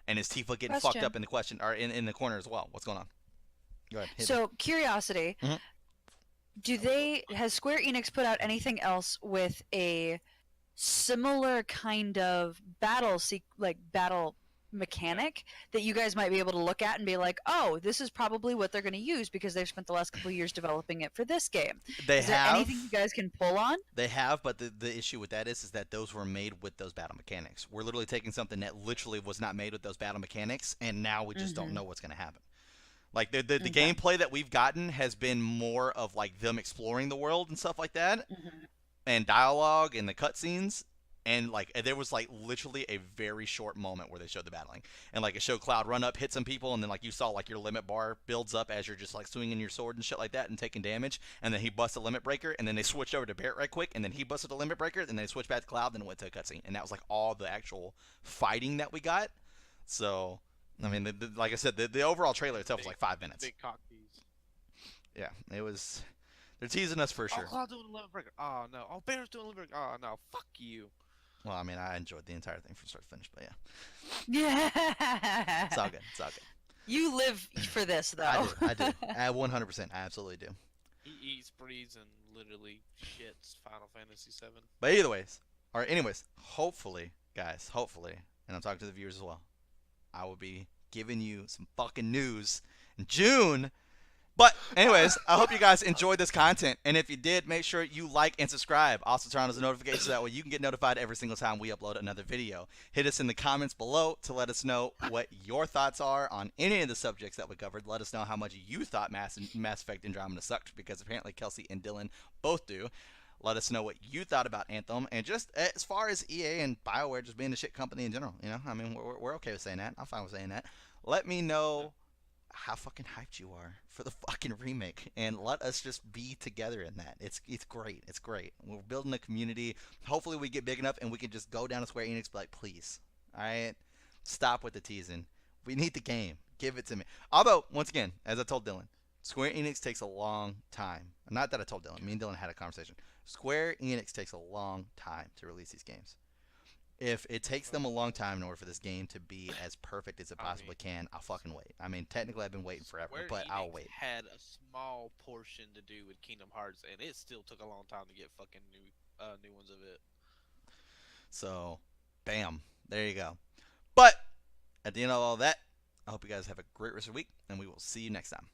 Speaker 1: And is Tifa getting fucked
Speaker 2: Question.
Speaker 1: up in the question, or in the corner as well? What's going on? Go ahead. hit me.
Speaker 2: So, curiosity.
Speaker 1: Mhm.
Speaker 2: Has Square Enix put out anything else with a similar kind of battle mechanic that you guys might be able to look at and be like, oh, this is probably what they're going to use because they've spent the last couple of years developing it for this game?
Speaker 1: They
Speaker 2: Is there
Speaker 1: have.
Speaker 2: anything you guys can pull on?
Speaker 1: They have, but the issue with that is that those were made with those battle mechanics. We're literally taking something that literally was not made with those battle mechanics, and now we just don't know what's going to happen. Like, the
Speaker 2: Okay.
Speaker 1: gameplay that we've gotten has been more of, like, them exploring the world and stuff like that, and dialogue and the cutscenes. And, like, there was, like, literally a very short moment where they showed the battling. And, like, it showed Cloud run up, hit some people, and then, like, you saw, like, your limit bar builds up as you're just, like, swinging your sword and shit like that and taking damage. And then he busts a limit breaker, and then they switched over to Barrett right quick, and then he busted a limit breaker, and then they switched back to Cloud, then it went to a cutscene. And that was, like, all the actual fighting that we got. So, I mean, like I said, the overall trailer itself was, like, 5 minutes.
Speaker 3: Big cock tease.
Speaker 1: Yeah, it was... They're teasing us for sure.
Speaker 3: Oh, Cloud doing a limit breaker. Oh no. Oh, Bear's doing a limit breaker. Oh no. Fuck you.
Speaker 1: Well, I mean, I enjoyed the entire thing from start to finish, but yeah.
Speaker 2: Yeah.
Speaker 1: It's all good. It's all good.
Speaker 2: You live for this, though.
Speaker 1: I do. I 100%. I absolutely do.
Speaker 3: He eats, breathes, and literally shits Final Fantasy VII.
Speaker 1: But anyways, hopefully, guys, and I'm talking to the viewers as well, I will be giving you some fucking news in June. But anyways, I hope you guys enjoyed this content, and if you did, make sure you like and subscribe. Also turn on those notifications so that way you can get notified every single time we upload another video. Hit us in the comments below to let us know what your thoughts are on any of the subjects that we covered. Let us know how much you thought Mass Effect Andromeda sucked, because apparently Kelsey and Dylan both do. Let us know what you thought about Anthem, and just as far as EA and Bioware just being a shit company in general. I mean, we're okay with saying that. I'm fine with saying that. Let me know how fucking hyped you are for the fucking remake, and let us just be together in that. It's great. It's great. We're building a community. Hopefully we get big enough and we can just go down to Square Enix and be like, please, alright, stop with the teasing. We need the game. Give it to me. Although, once again, as I told Dylan, Square Enix takes a long time. Not that I told Dylan. Me and Dylan had a conversation. Square Enix takes a long time to release these games. If it takes them a long time in order for this game to be as perfect as it possibly can, I'll fucking wait. I mean, technically I've been waiting forever,
Speaker 3: Square
Speaker 1: but
Speaker 3: Enix
Speaker 1: I'll wait.
Speaker 3: Had a small portion to do with Kingdom Hearts, and it still took a long time to get fucking new ones of it.
Speaker 1: So, bam, there you go. But at the end of all that, I hope you guys have a great rest of the week, and we will see you next time.